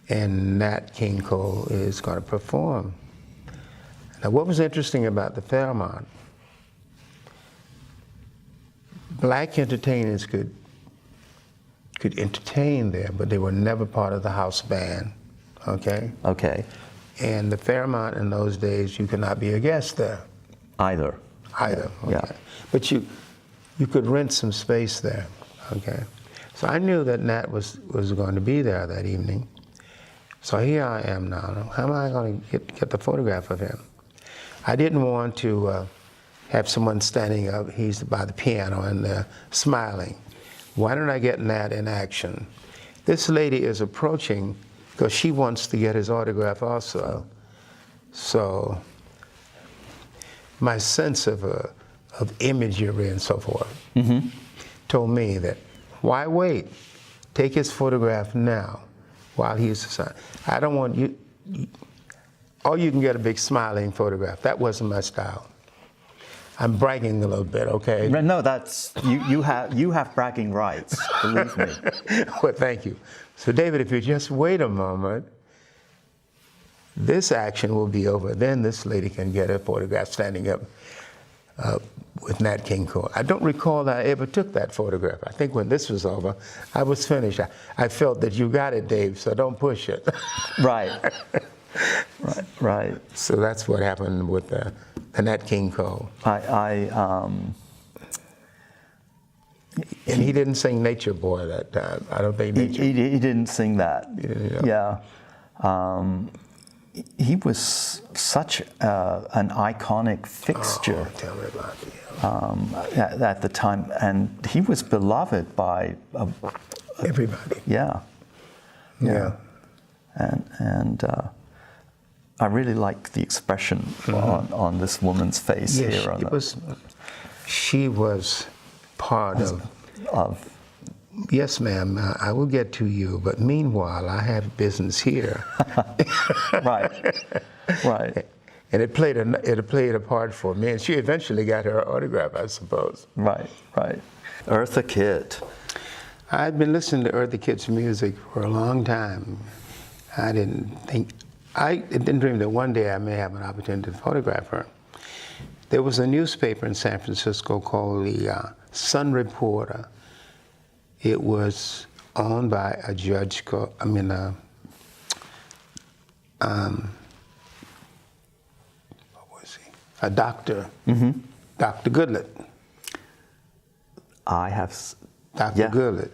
and Nat King Cole is going to perform. Now, what was interesting about the Fairmont, black entertainers could entertain there, but they were never part of the house band, Okay. And the Fairmont in those days, you could not be a guest there. Either. Yeah. But you could rent some space there, So I knew that Nat was going to be there that evening. So here I am now. How am I going to get the photograph of him? I didn't want to have someone standing up, he's by the piano and smiling. Why don't I get Nat in action? This lady is approaching because she wants to get his autograph also. So my sense of imagery and so forth told me that, why wait? Take his photograph now while he's assigned. I don't want you, or you can get a big smiling photograph. That wasn't my style. I'm bragging a little bit, okay? No, that's, you have bragging rights, believe me. Well, thank you. So David, if you just wait a moment, this action will be over. Then this lady can get a photograph standing up with Nat King Cole. I don't recall that I ever took that photograph. I think when this was over, I was finished. I felt that you got it, Dave, so don't push it. Right. So that's what happened with the Nat King Cole. And he didn't sing Nature Boy that time. I don't think Nature. He didn't sing that. He didn't, Yeah. he was such an iconic fixture Tell me about it. at the time, and he was beloved by Everybody. yeah. And I really like the expression on this woman's face here. She was part of Yes, ma'am, I will get to you, but meanwhile, I have business here. right. And it played a part for me, and she eventually got her autograph, I suppose. Right. Eartha Kitt. I'd been listening to Eartha Kitt's music for a long time. I didn't dream that one day I may have an opportunity to photograph her. There was a newspaper in San Francisco called the Sun Reporter. It was owned by a judge called, what was he? A doctor, Dr. Goodlett. Dr. Goodlett.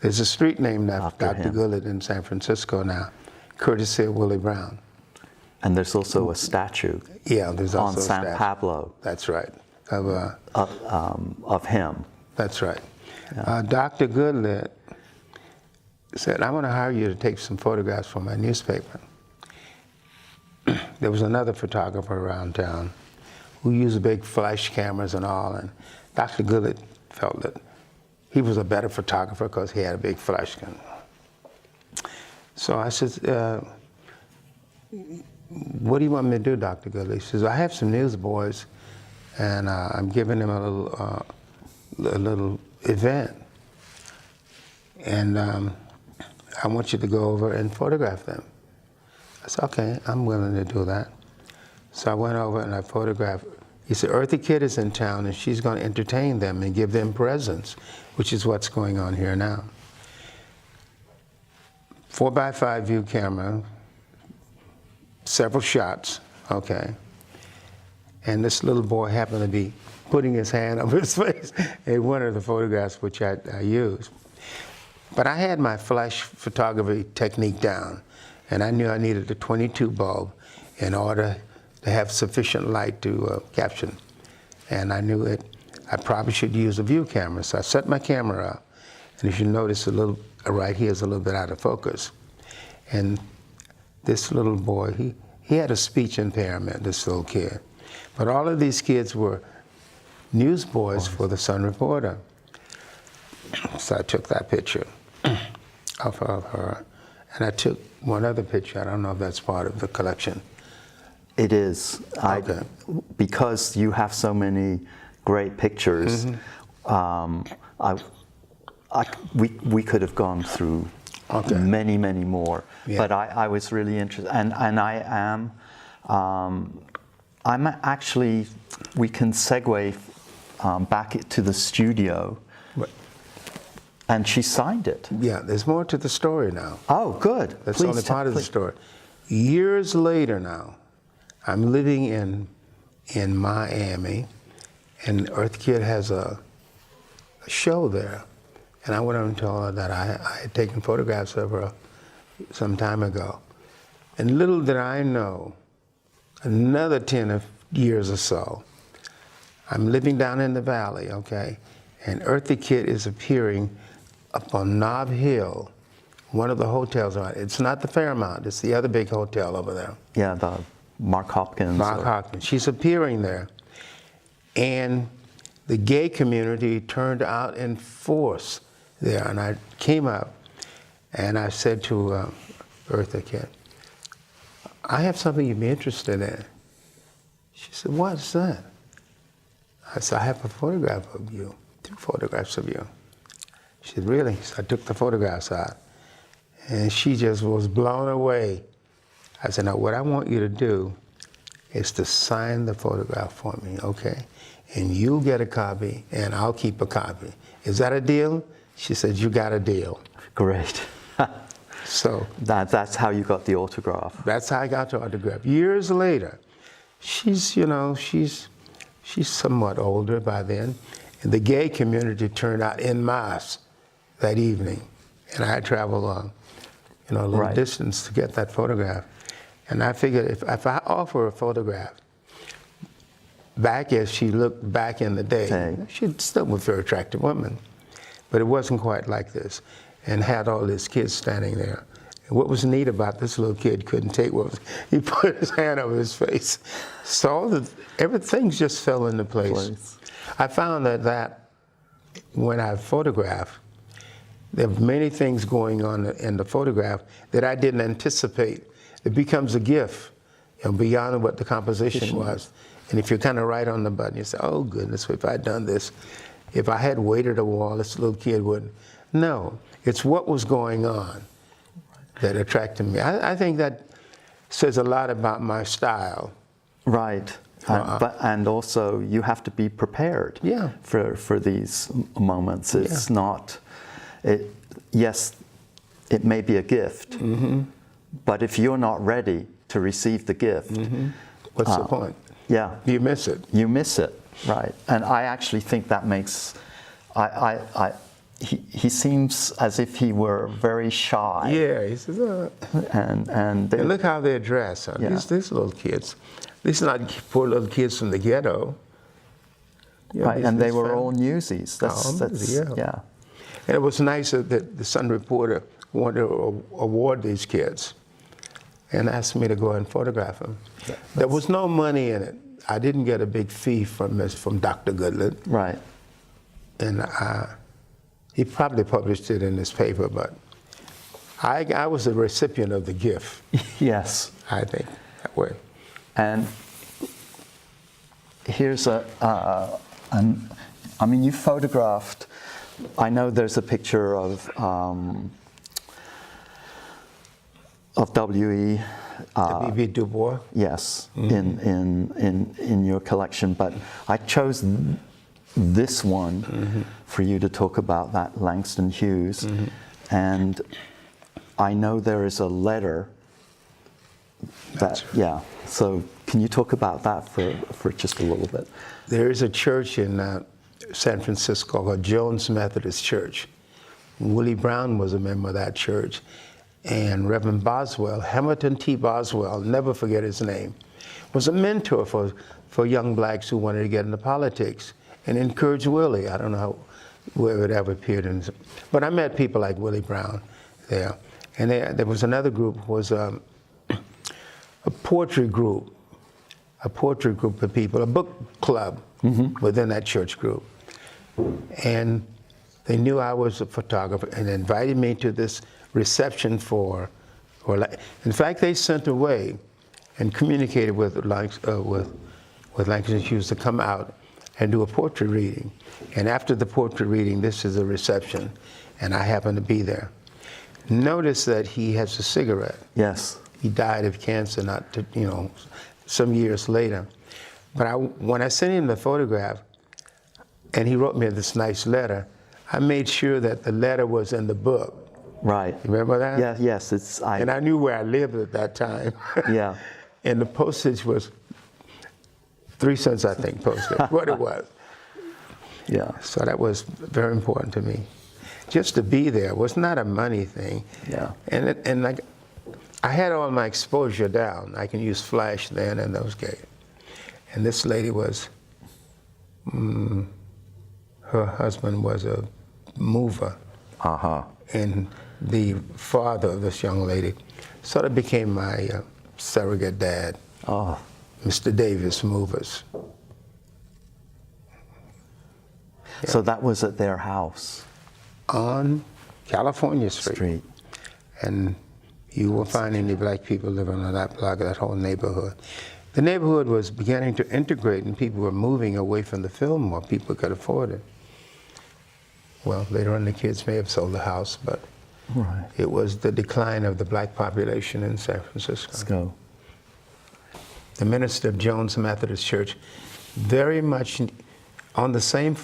There's a street named after Dr. Goodlett in San Francisco now, courtesy of Willie Brown. And there's also a statue. Yeah, there's also on San Pablo. That's right. Of him. That's right. Yeah. Dr. Goodlett said, "I want to hire you to take some photographs for my newspaper." There was another photographer around town who used big flash cameras and all, and Dr. Goodlett felt that he was a better photographer because he had a big flash camera. So I said, "What do you want me to do, Dr. Goodlett?" He says, "I have some newsboys, and I'm giving them a little event, and I want you to go over and photograph them." I said, "Okay, I'm willing to do that." So I went over and I photographed. He said, "Eartha Kitt is in town and she's going to entertain them and give them presents," which is what's going on here now. 4x5 view camera, several shots, okay. And this little boy happened to be putting his hand over his face in one of the photographs which I used. But I had my flash photography technique down, and I knew I needed a 22 bulb in order to have sufficient light to capture. And I knew I probably should use a view camera. So I set my camera up, and if you notice right here is a little bit out of focus. And this little boy, he had a speech impairment, this little kid. But all of these kids were newsboys for the Sun Reporter. So I took that picture of her. And I took one other picture. I don't know if that's part of the collection. It is. Okay. Because you have so many great pictures, we could have gone through many more. Yeah. But I was really interested. And I am, I'm actually, we can segue back to the studio. Right. And she signed it. Yeah, there's more to the story now. Oh, good. That's only part of the story. Years later now, I'm living in Miami, and Eartha Kitt has a show there. And I went over and told her that I had taken photographs of her some time ago. And little did I know, another 10 years or so, I'm living down in the valley, okay, and Eartha Kitt is appearing up on Nob Hill, one of the hotels around. It's not the Fairmont, it's the other big hotel over there. Yeah, the Mark Hopkins. Mark Hopkins. She's appearing there. And the gay community turned out in force there. And I came up and I said to Eartha Kitt, "I have something you'd be interested in." She said, "What's that?" I said, "I have a photograph of you, 2 photographs of you." She said, "Really?" So I took the photographs out. And she just was blown away. I said, "Now what I want you to do is to sign the photograph for me, okay? And you'll get a copy and I'll keep a copy. Is that a deal?" She said, "You got a deal." Great. So that's how you got the autograph. That's how I got the autograph. Years later, she's somewhat older by then, and the gay community turned out en masse that evening. And I had traveled a little distance to get that photograph. And I figured if I offer a photograph back as she looked back in the day, she still was a very attractive woman. But it wasn't quite like this, and had all these kids standing there. And what was neat about this little kid couldn't take what was, he put his hand over his face. So everything just fell into place. I found that when I photograph, there are many things going on in the photograph that I didn't anticipate. It becomes a gift, beyond what the composition was. And if you're kind of right on the button, you say, oh goodness, if I'd done this, if I had waited a while, this little kid wouldn't. No, it's what was going on that attracted me. I think that says a lot about my style. Right. And also you have to be prepared for these moments. It's not, yes, it may be a gift, but if you're not ready to receive the gift, what's the point? Yeah. You miss it. You miss it, right. And I actually think that makes, he seems as if he were very shy. Yeah, he says, and look how they're dressed. Huh? These little kids. These are not poor little kids from the ghetto. Right, and they were all newsies. Yeah. And it was nice that the Sun Reporter wanted to award these kids and asked me to go and photograph them. There was no money in it. I didn't get a big fee from Dr. Goodland. Right. And he probably published it in his paper, but I was the recipient of the gift. Yes. I think that way. And here's I mean, you photographed, I know there's a picture of W.E. W.B. Du Bois? Yes, in your collection, but I chose this one for you to talk about, that Langston Hughes, and I know there is a letter that, so can you talk about that for just a little bit? There is a church in San Francisco called Jones Methodist Church. Willie Brown was a member of that church. And Reverend Boswell, Hamilton T. Boswell, never forget his name, was a mentor for young blacks who wanted to get into politics and encouraged Willie. I don't know where it ever appeared in, but I met people like Willie Brown there. And there was another group, was a poetry group of people, a book club within that church group. And they knew I was a photographer and invited me to this reception in fact, they sent away and communicated with Langston Hughes to come out and do a portrait reading. And after the portrait reading, this is a reception, and I happened to be there. Notice that he has a cigarette. Yes. He died of cancer, some years later. But when I sent him the photograph, and he wrote me this nice letter, I made sure that the letter was in the book. Right. You remember that? Yeah, yes. And I knew where I lived at that time. Yeah. And the postage was 3 cents, I think, postage, what it was. Yeah. So that was very important to me. Just to be there was not a money thing. Yeah. And like, I had all my exposure down. I can use flash then in those days. And this lady was, her husband was a mover. And the father of this young lady sort of became my surrogate dad, Mr. Davis Movers. Yeah. So that was at their house? On California Street. And you will find any black people living on that block, that whole neighborhood. The neighborhood was beginning to integrate and people were moving away from the Fillmore. People could afford it. Well, later on the kids may have sold the house, but it was the decline of the black population in San Francisco. Let's go. The minister of Jones Methodist Church, very much on the same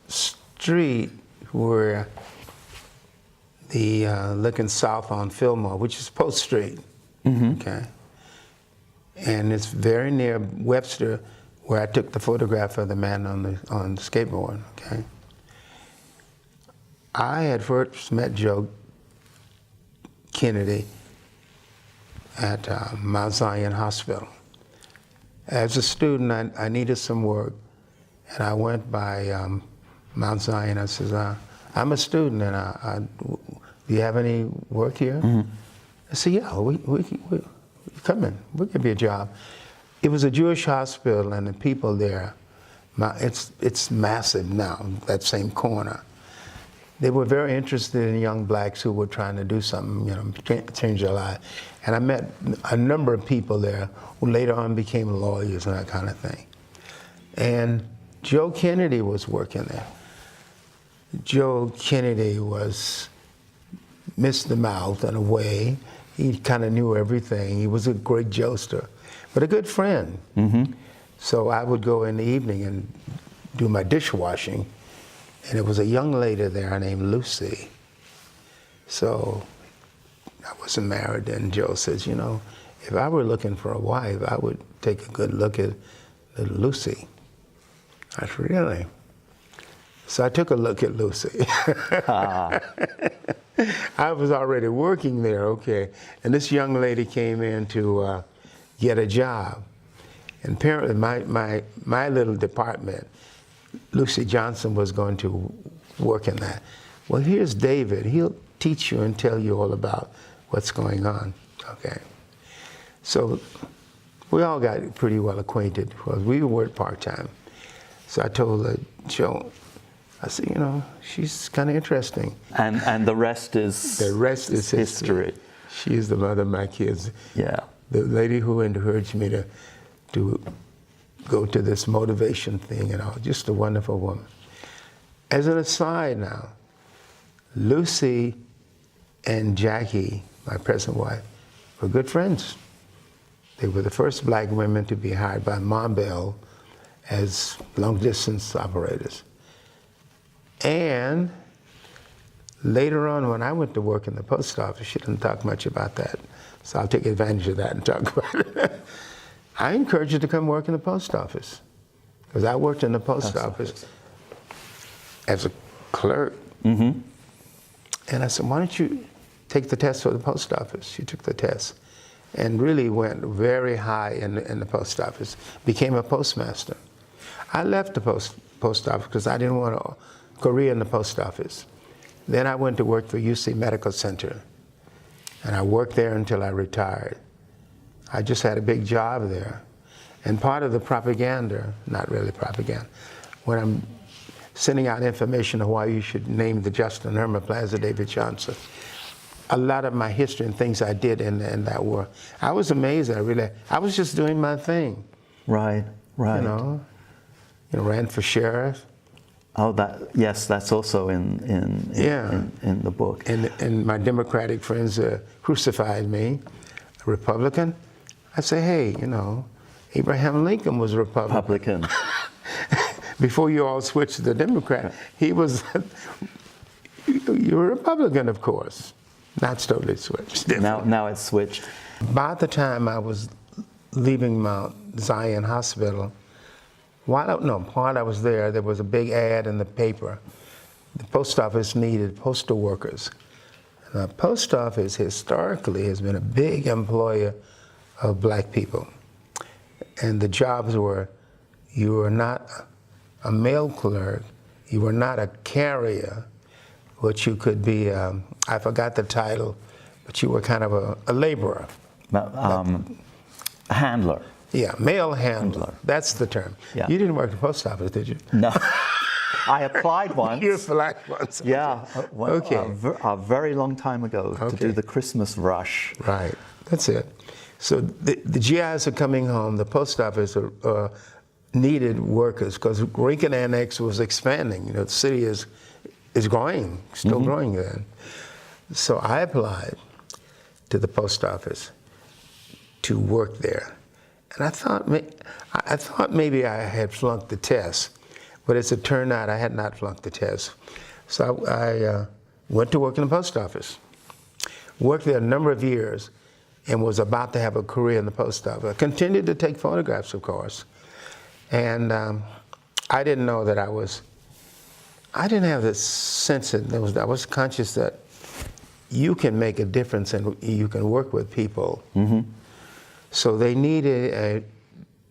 street where the looking south on Fillmore, which is Post Street, okay? And it's very near Webster, where I took the photograph of the man on the skateboard, okay? I had first met Joe Kennedy at Mount Zion Hospital. As a student, I needed some work, and I went by Mount Zion. I says, I'm a student, and do you have any work here? I said, yeah, we come in. We'll give you a job. It was a Jewish hospital, and the people there, it's massive now, that same corner. They were very interested in young blacks who were trying to do something, you know, change their life. And I met a number of people there who later on became lawyers and that kind of thing. And Joe Kennedy was working there. Joe Kennedy was Mr. Mouth in a way. He kind of knew everything. He was a great jokester, but a good friend. So I would go in the evening and do my dishwashing. And it was a young lady there named Lucy. So I wasn't married then. Joe says, you know, if I were looking for a wife, I would take a good look at little Lucy. I said, really? So I took a look at Lucy. I was already working there, okay. And this young lady came in to get a job. And apparently my little department, Lucy Johnson was going to work in that. Well, here's David. He'll teach you and tell you all about what's going on, okay? So we all got pretty well acquainted because we worked part-time. So I told Joe, I said, you know, she's kind of interesting. And the rest is history. She is the mother of my kids. Yeah. The lady who encouraged me to go to this motivation thing and all, just a wonderful woman. As an aside now, Lucy and Jackie, my present wife, were good friends. They were the first black women to be hired by Mom Bell as long-distance operators. And later on, when I went to work in the post office, she didn't talk much about that, so I'll take advantage of that and talk about it. I encouraged her to come work in the post office, because I worked in the post office as a clerk. And I said, why don't you take the test for the post office? She took the test and really went very high in the post office, became a postmaster. I left the post office because I didn't want a career in the post office. Then I went to work for UC Medical Center, and I worked there until I retired. I just had a big job there. And part of the propaganda, not really propaganda, when I'm sending out information on why you should name the Justin Irma Plaza David Johnson, a lot of my history and things I did in that war, I was amazed. I was just doing my thing. Right, right. You know, ran for sheriff. Oh, yes, that's also in the book. And my Democratic friends crucified me, a Republican. I say, hey, you know, Abraham Lincoln was a Republican. Before you all switched to the Democrat, he was, you were a Republican, of course. Not totally switched. Now it's switched. By the time I was leaving Mount Zion Hospital, while I was there was a big ad in the paper. The post office needed postal workers. And the post office historically has been a big employer of black people. And the jobs were, you were not a mail clerk, you were not a carrier, but you could be, I forgot the title, but you were kind of a laborer. A handler. Yeah, mail handler. That's the term. Yeah. You didn't work at the post office, did you? No. I applied once. You applied once. Yeah, Okay. A very long time ago to do the Christmas rush. Right, that's it. So the GIs are coming home. The post office needed workers because Lincoln Annex was expanding. You know, the city is growing, still growing then. So I applied to the post office to work there. And I thought maybe I had flunked the test, but as it turned out, I had not flunked the test. So I went to work in the post office. Worked there a number of years and was about to have a career in the post office. I continued to take photographs, of course. And I didn't know that I didn't have this sense that I was conscious that you can make a difference and you can work with people. So they needed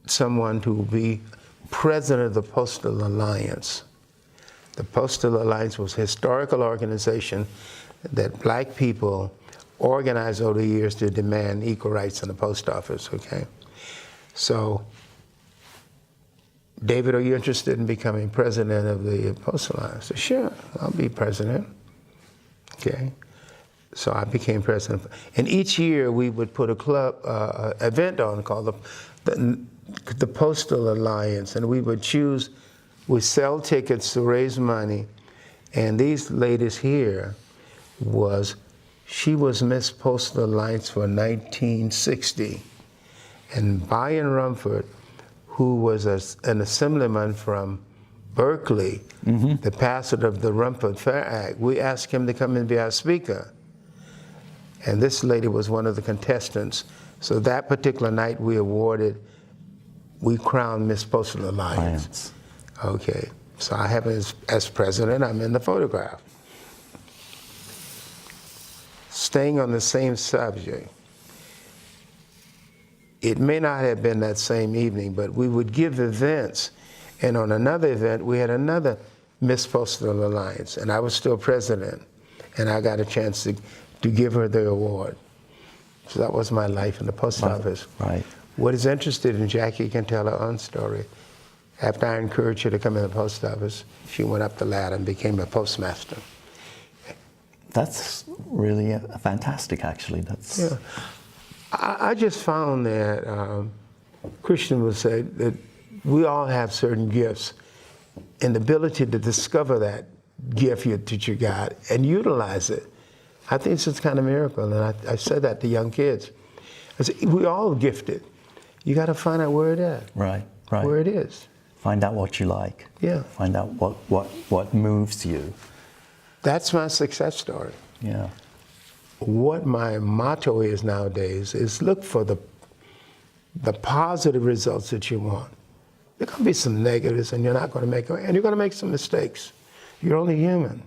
someone to be president of the Postal Alliance. The Postal Alliance was a historical organization that black people organized over the years to demand equal rights in the post office, okay? So, David, are you interested in becoming president of the Postal Alliance? I said, sure, I'll be president, okay? So I became president. And each year we would put a club event on called the Postal Alliance, and we would sell tickets to raise money. And these ladies here she was Miss Postal Alliance for 1960. And Byron Rumford, who was an assemblyman from Berkeley, the pastor of the Rumford Fair Act, we asked him to come and be our speaker. And this lady was one of the contestants. So that particular night we crowned Miss Postal Alliance. Okay, so I have as president, I'm in the photograph. Staying on the same subject, it may not have been that same evening, but we would give events. And on another event, we had another Miss Postal Alliance, and I was still president. And I got a chance to give her the award. So that was my life in the post office. Right. What is interested in Jackie can tell her own story. After I encouraged her to come in the post office, she went up the ladder and became a postmaster. That's really fantastic, actually. Yeah. I just found that Christian would say that we all have certain gifts, and the ability to discover that gift that you got and utilize it. I think it's just kind of a miracle, and I said that to young kids. I said, we're all gifted. You got to find out where it is. Right. Where it is. Find out what you like. Yeah. Find out what moves you. That's my success story. Yeah. What my motto is nowadays is look for the positive results that you want. There are going to be some negatives, and you're not going to make them, and you're going to make some mistakes. You're only human.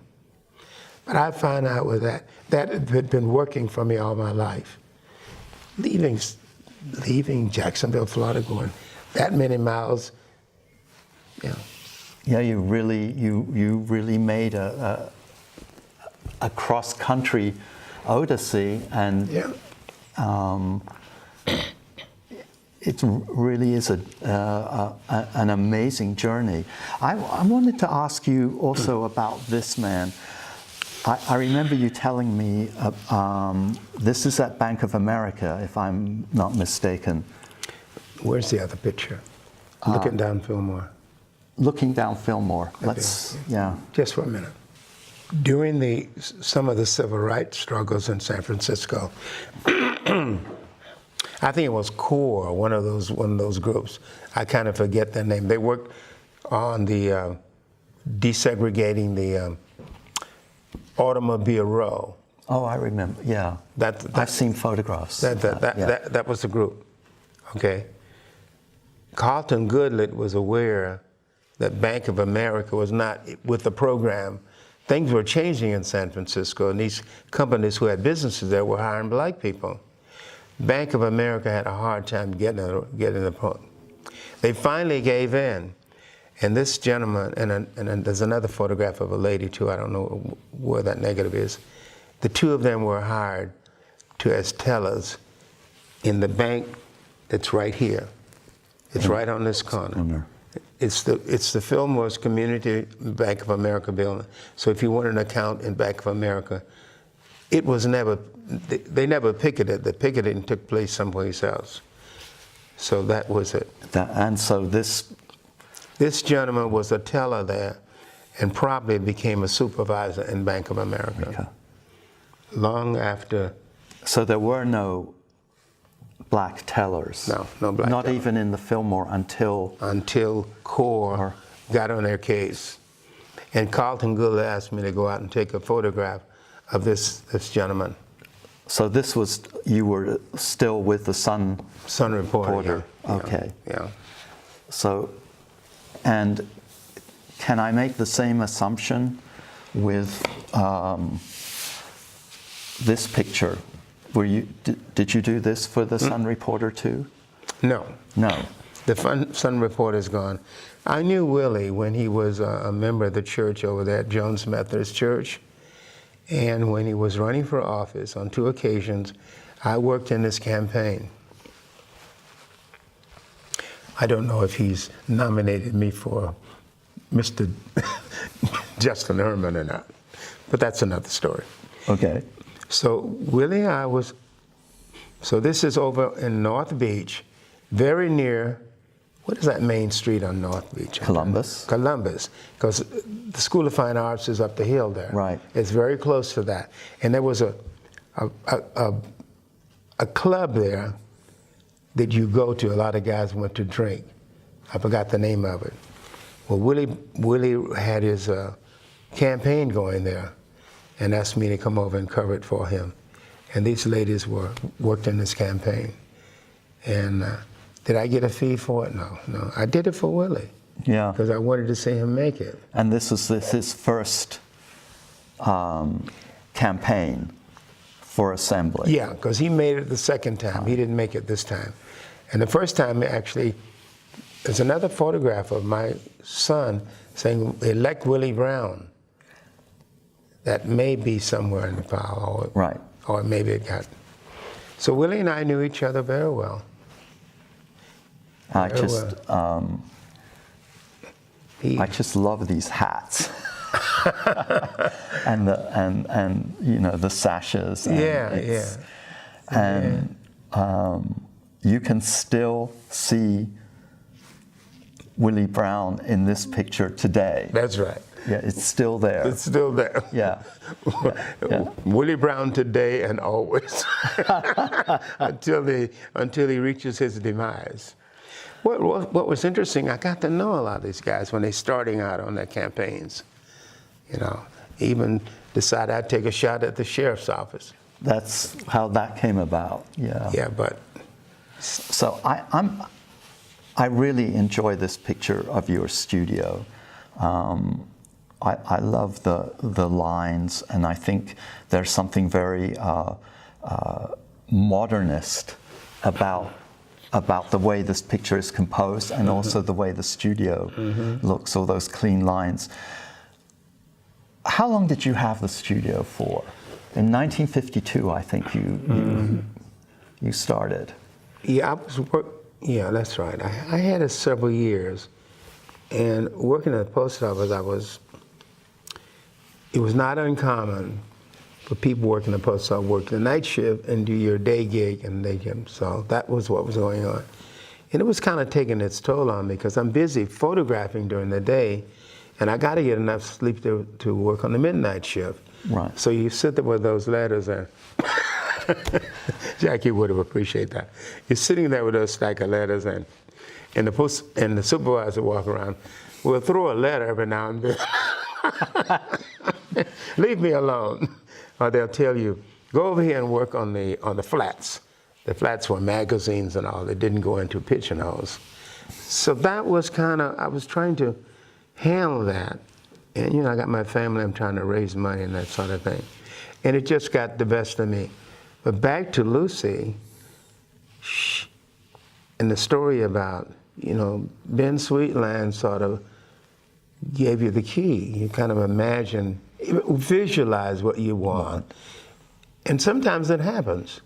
But I found out with that had been working for me all my life. Leaving Jacksonville, Florida, going that many miles, Yeah, you really made a cross-country odyssey, and it really is an amazing journey. I wanted to ask you also about this man. I remember you telling me, this is at Bank of America, if I'm not mistaken. Where's the other picture? Looking down Fillmore. Looking down Fillmore. Okay. Just for a minute. During some of the civil rights struggles in San Francisco, I think it was CORE, one of those groups. I kind of forget their name. They worked on the desegregating the automobile row. Oh, I remember. Yeah, I've seen photographs. That was the group. Okay. Carlton Goodlett was aware that Bank of America was not with the program. Things were changing in San Francisco, and these companies who had businesses there were hiring black people. Bank of America had a hard time getting the program. They finally gave in, and this gentleman, and there's another photograph of a lady too, I don't know where that negative is. The two of them were hired as tellers in the bank that's right here. It's right on this corner. It's the Fillmore's Community Bank of America building. So if you want an account in Bank of America, it was they never picketed. The picketing took place someplace else. So that was it. And so this gentleman was a teller there, and probably became a supervisor in Bank of America. Long after. So there were no black tellers. No black Not tellers. even in the Fillmore until CORE got on their case. And Carlton Goodlett asked me to go out and take a photograph of this gentleman. So this was, you were still with the Sun Reporter. Yeah. Okay. Yeah. So, and can I make the same assumption with this picture, did you do this for the Sun Reporter too? No. No. The Sun Reporter's gone. I knew Willie when he was a member of the church over there at Jones Methodist Church. And when he was running for office on 2 occasions, I worked in his campaign. I don't know if he's nominated me for Mr. Justin Herman or not, but that's another story. Okay. So Willie and I so this is over in North Beach, very near, what is that main street on North Beach? Columbus. Columbus, because the School of Fine Arts is up the hill there. Right. It's very close to that. And there was a club there that you go to, a lot of guys went to drink. I forgot the name of it. Well, Willie had his campaign going there and asked me to come over and cover it for him. And these ladies worked in his campaign. And did I get a fee for it? No. I did it for Willie. Yeah. Because I wanted to see him make it. And this was his first campaign for Assembly. Yeah, because he made it the second time. He didn't make it this time. And the first time, actually, there's another photograph of my son saying, elect Willie Brown. That may be somewhere in the file. Right. Or maybe it got. So Willie and I knew each other very well. I just love these hats. and the sashes. And you can still see Willie Brown in this picture today. That's right. Yeah, it's still there. It's still there. Yeah. Willie Brown today and always, until he reaches his demise. What was interesting, I got to know a lot of these guys when they're starting out on their campaigns. Even decided I'd take a shot at the sheriff's office. That's how that came about. Yeah. Yeah, but. So I really enjoy this picture of your studio. I love the lines, and I think there's something very modernist about the way this picture is composed, and also the way the studio looks, all those clean lines. How long did you have the studio for? In 1952, I think you started. Yeah, yeah, that's right. I had it several years, and working at the post office, it was not uncommon for people working at the post office work the night shift and do your day gig and day gig. So that was what was going on. And it was kind of taking its toll on me because I'm busy photographing during the day, and I got to get enough sleep to work on the midnight shift. Right. So you sit there with those letters and Jackie would have appreciated that. You're sitting there with those stack of letters, and the supervisor walk around. We'll throw a letter every now and then. Leave me alone. Or they'll tell you, go over here and work on the flats. The flats were magazines and all. They didn't go into pigeonholes. So that was I was trying to handle that. And I got my family, I'm trying to raise money and that sort of thing. And it just got the best of me. But back to Lucy, and the story about, Ben Sweetland sort of gave you the key. You kind of imagine, visualize what you want. And sometimes it happens.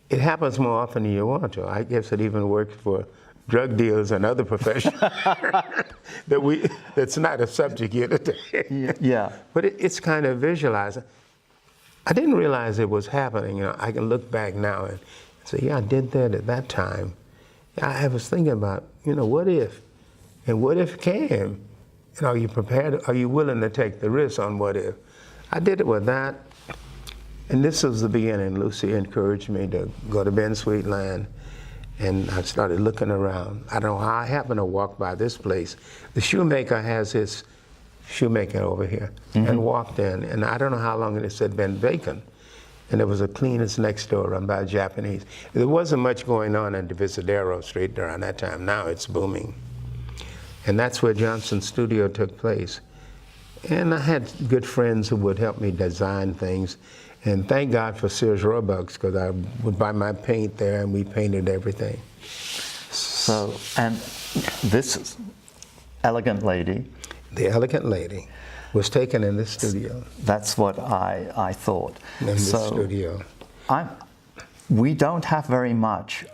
It happens more often than you want to. I guess it even works for drug dealers and other professions that's not a subject here today. Yeah. But it's kind of visualizing. I didn't realize it was happening. I can look back now and say, yeah, I did that at that time. I was thinking about, what if? And what if came? And are you prepared? Are you willing to take the risk on what if? I did it with that. And this was the beginning. Lucy encouraged me to go to Ben Sweetland. And I started looking around. I don't know how I happened to walk by this place. The shoemaker has his shoemaker over here, and walked in. And I don't know how long it had been vacant. And there was a cleaners next door run by a Japanese. There wasn't much going on in Divisadero Street around that time. Now it's booming. And that's where Johnson's studio took place. And I had good friends who would help me design things. And thank God for Sears Roebuck's, because I would buy my paint there and we painted everything. So, and this elegant lady. The elegant lady was taken in the studio. That's what I thought. In the studio. We don't have very much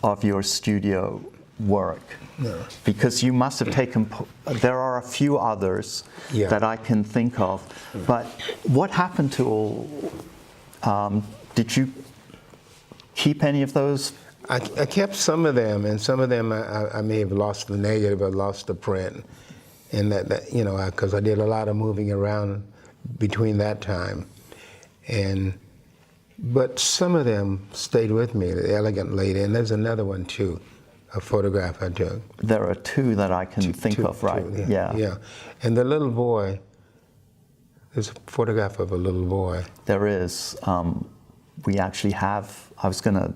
of your studio work. No. Because you must have taken, there are a few others that I can think of, but what happened to all, did you keep any of those? I kept some of them, and some of them I may have lost the negative or lost the print, and that you know, because I did a lot of moving around between that time, but some of them stayed with me, the elegant lady, and there's another one too. A photograph I took. There are two that I can think of, right? Yeah. And the little boy, there's a photograph of a little boy. There is. We actually have, I was going to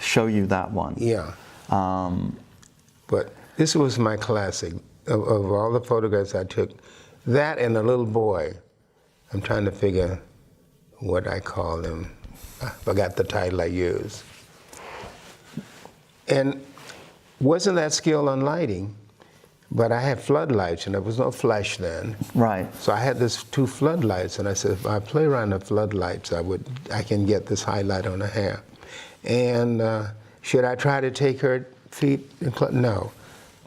show you that one. Yeah. But this was my classic. Of all the photographs I took, that and the little boy, I'm trying to figure what I call him. I forgot the title I used. And wasn't that skilled on lighting, but I had floodlights, and there was no flash then. Right. So I had this 2 floodlights, and I said, if I play around the floodlights, I can get this highlight on the hair. And should I try to take her feet? No,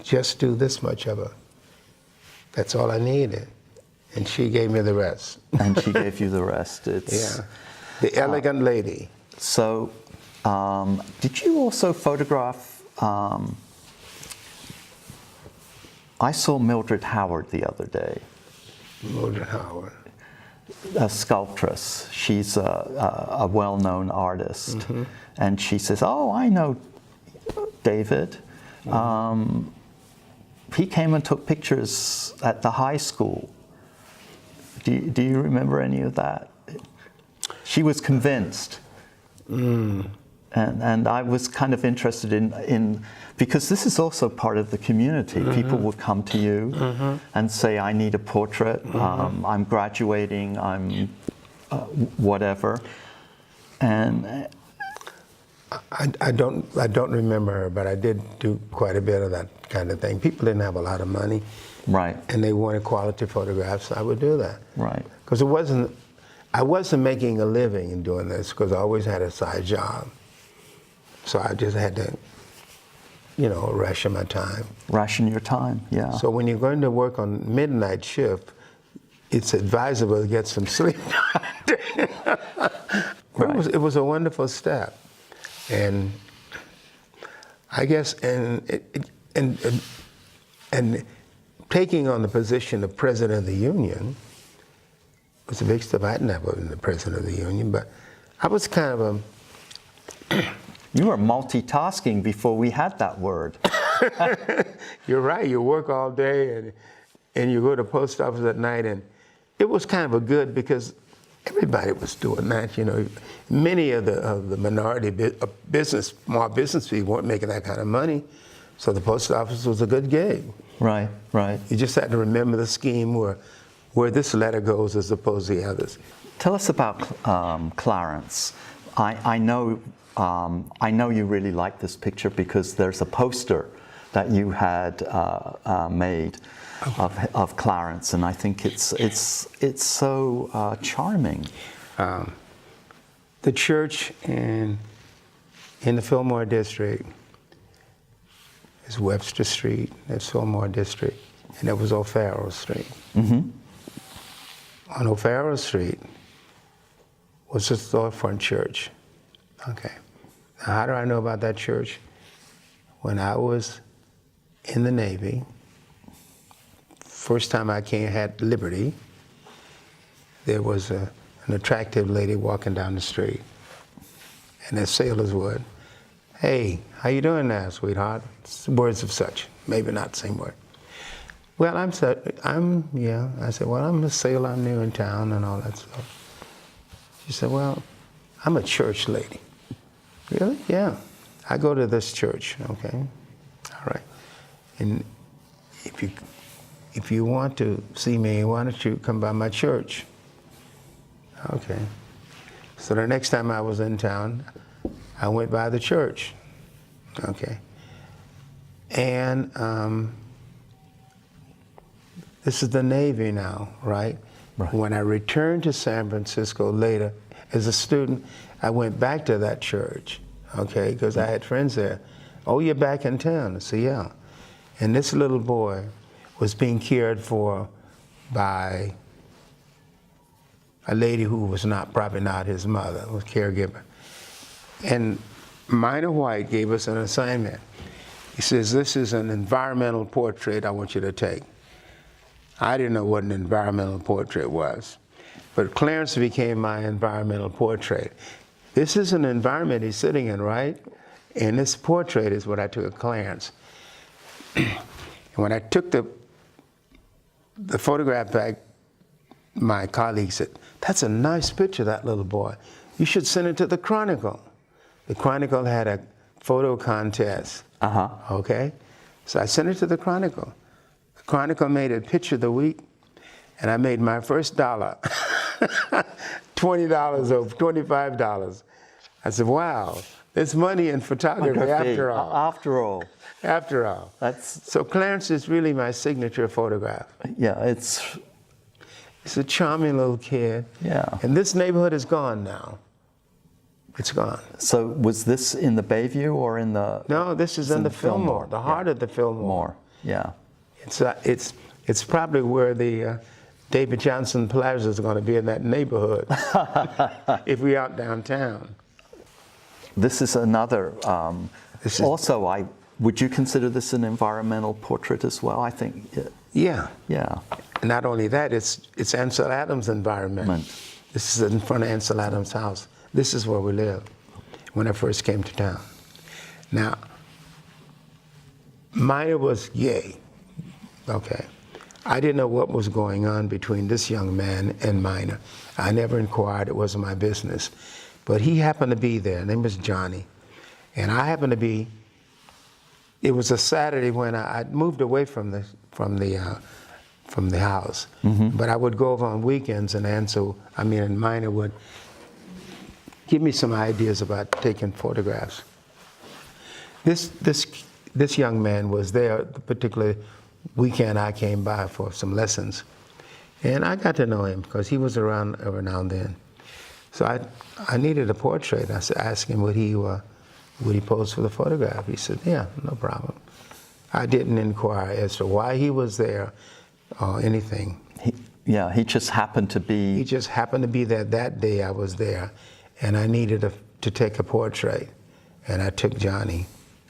just do this much of her. That's all I needed. And she gave me the rest. And she gave you the rest. It's, yeah, the elegant lady. So. Did you also photograph, I saw Mildred Howard the other day. Mildred Howard. A sculptress. She's a well-known artist. Mm-hmm. And she says, oh, I know David. Mm-hmm. He came and took pictures at the high school. Do you remember any of that? She was convinced. And I was kind of interested in because this is also part of the community. Mm-hmm. People would come to you and say, I need a portrait, I'm graduating, I'm whatever. And I don't remember her, but I did do quite a bit of that kind of thing. People didn't have a lot of money. Right. And they wanted quality photographs, I would do that. Right. Because I wasn't making a living in doing this, because I always had a side job. So I just had to, ration my time. Ration your time, yeah. So when you're going to work on midnight shift, it's advisable to get some sleep. Right. It was a wonderful step. And I guess, and taking on the position of President of the Union was a big step. I'd never been the President of the Union, but I was kind of a... You were multitasking before we had that word. You're right. You work all day and you go to the post office at night, and it was kind of a good, because everybody was doing that. Many of the minority small business people weren't making that kind of money, so the post office was a good gig. Right, right. You just had to remember the scheme where this letter goes as opposed to the others. Tell us about Clarence. I know you really like this picture because there's a poster that you had made of Clarence, and I think it's so charming. The church in the Fillmore district is Webster Street. That's Fillmore district, and that was O'Farrell Street. Mm-hmm. On O'Farrell Street was a storefront church. Okay. Now, how do I know about that church? When I was in the Navy, first time I had liberty, there was an attractive lady walking down the street, and as sailors would, hey, how you doing now, sweetheart? Words of such, maybe not the same word. Well, I said, well, I'm a sailor, I'm new in town and all that stuff. She said, well, I'm a church lady. Really? Yeah. I go to this church, okay? All right. And if you if you want to see me, why don't you come by my church? Okay. So the next time I was in town, I went by the church. Okay. And this is the Navy now, right? Right. When I returned to San Francisco later, as a student, I went back to that church, okay, because I had friends there. Oh, you're back in town? I said, yeah. And this little boy was being cared for by a lady who was probably not his mother, was a caregiver. And Minor White gave us an assignment. He says, this is an environmental portrait I want you to take. I didn't know what an environmental portrait was, but Clarence became my environmental portrait. This is an environment he's sitting in, right? And this portrait is what I took of Clarence. And when I took the photograph back, my colleague said, that's a nice picture, that little boy. You should send it to the Chronicle. The Chronicle had a photo contest, okay? So I sent it to the Chronicle. The Chronicle made a picture of the week, and I made my first dollar, $20 or $25. I said, wow, there's money in photography after all. After all. After all. So Clarence is really my signature photograph. Yeah, it's a charming little kid. Yeah. And this neighborhood is gone now. It's gone. So was this in the Bayview or in the? No, this is in the Fillmore, the heart of the Fillmore. Yeah. It's probably where the David Johnson Plaza is going to be, in that neighborhood, if we're out downtown. This is another. Would you consider this an environmental portrait as well? I think. Yeah. Yeah. Not only that, it's Ansel Adams' environment. This is in front of Ansel Adams' house. This is where we lived when I first came to town. Now, Minor was gay. Okay. I didn't know what was going on between this young man and Minor. I never inquired. It wasn't my business. But he happened to be there. His name was Johnny. And I happened to be. It was a Saturday when I moved away from the house, but I would go over on weekends, and Minor would give me some ideas about taking photographs. This young man was there the particular weekend I came by for some lessons, and I got to know him because he was around every now and then. So I needed a portrait. I asked him would he pose for the photograph. He said, yeah, no problem. I didn't inquire as to why he was there or anything. He just happened to be. He just happened to be there that day I was there, and I needed to take a portrait, and I took Johnny.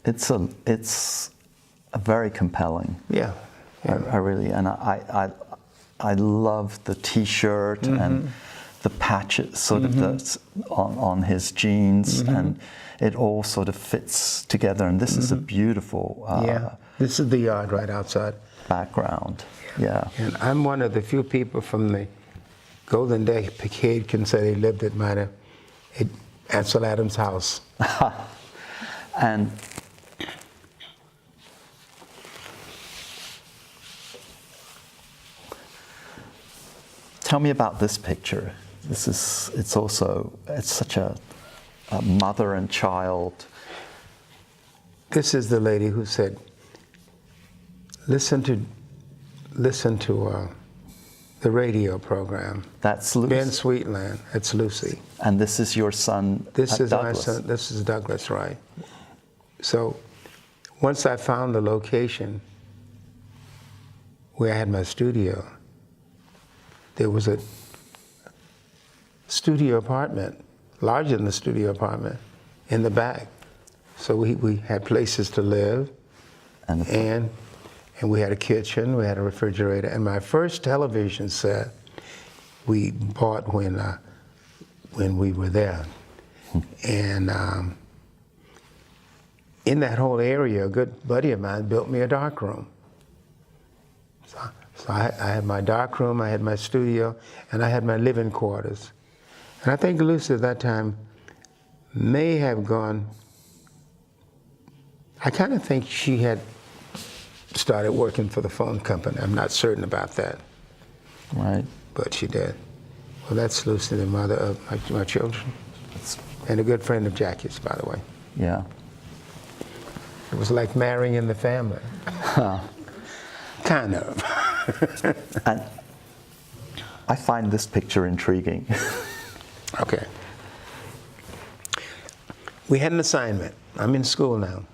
It's a very compelling. Yeah. I really, and I love the T-shirt and the patches sort of on his jeans, and it all sort of fits together. And this is a beautiful. This is the yard right outside. Background. Yeah. And I'm one of the few people from the Golden Decade can say they lived at Ansel Adams' house. And tell me about this picture. It's such a mother and child. This is the lady who said, listen to the radio program. That's Lucy. Ben Sweetland. It's Lucy. And this is your son. This is Douglas. my son. This is Douglas, right? So, once I found the location where I had my studio, there was a studio apartment, larger than the studio apartment, in the back. So we had places to live, and we had a kitchen, we had a refrigerator, and my first television set we bought when we were there. And in that whole area, a good buddy of mine built me a dark room. So I had my dark room, I had my studio, and I had my living quarters. And I think Lucy at that time may have gone, I kind of think she had started working for the phone company. I'm not certain about that, Right. but she did. Well, that's Lucy, the mother of my children, and a good friend of Jackie's, by the way. Yeah. It was like marrying in the family. Kind of. And I find this picture intriguing. Okay. We had an assignment. I'm in school now.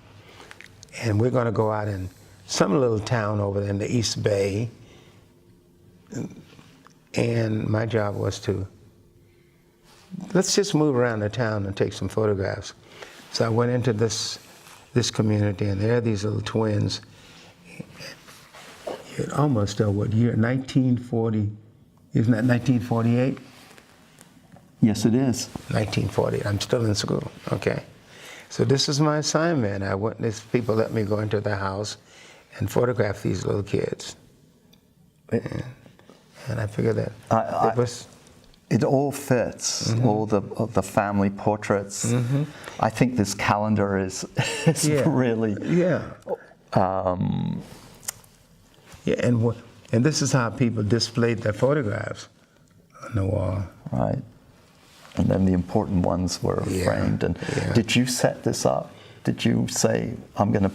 And we're going to go out in some little town over there in the East Bay. And my job was to, let's just move around the town and take some photographs. So I went into this community, and there are these little twins. You'd almost know what year, 1940, isn't that 1948? Yes, it is. 1940, I'm still in school, okay. So this is my assignment. These people let me go into the house and photograph these little kids. And I figured that it was... It all fits, all the family portraits. I think this calendar is really... Yeah. Yeah, and this is how people displayed their photographs on the wall. Right. And then the important ones were framed. And did you set this up? Did you say, I'm going to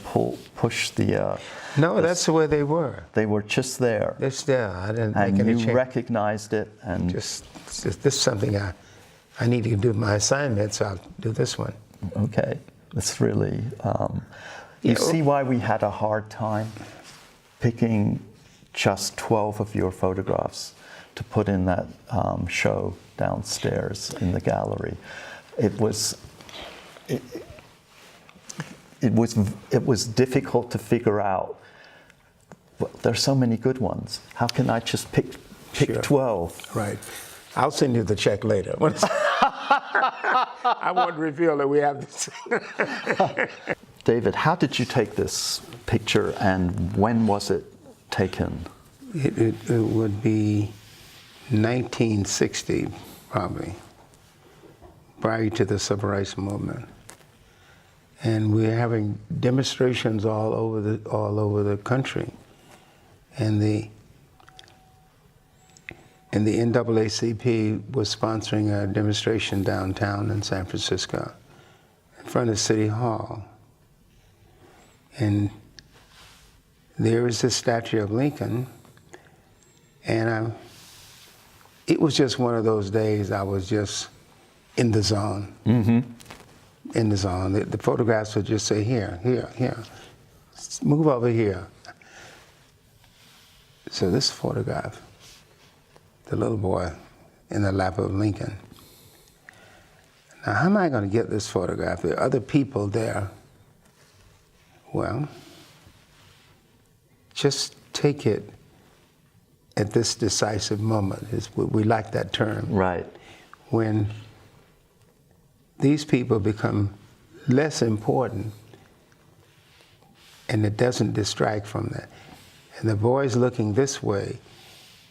push the... No, that's the way they were. They were just there. It's there. I didn't and make any you change. recognized it. And This is something I need to do my assignment, so I'll do this one. Okay. It's really... you see why we had a hard time picking just 12 of your photographs to put in that show downstairs in the gallery. It was difficult to figure out. Well, there's so many good ones. How can I just pick 12? Right. I'll send you the check later. I won't reveal that we have this. David, how did you take this picture, and when was it taken? It would be 1960, probably, prior to the Civil Rights Movement. And we're having demonstrations all over the country. And the NAACP was sponsoring a demonstration downtown in San Francisco, in front of City Hall. And there is this statue of Lincoln, and it was just one of those days I was just in the zone. In the zone. The photographs would just say, here, move over here. So this photograph, the little boy in the lap of Lincoln. Now, how am I going to get this photograph? There are other people there. Well, just take it at this decisive moment. We like that term. Right. When these people become less important and it doesn't distract from that. And the boy's looking this way,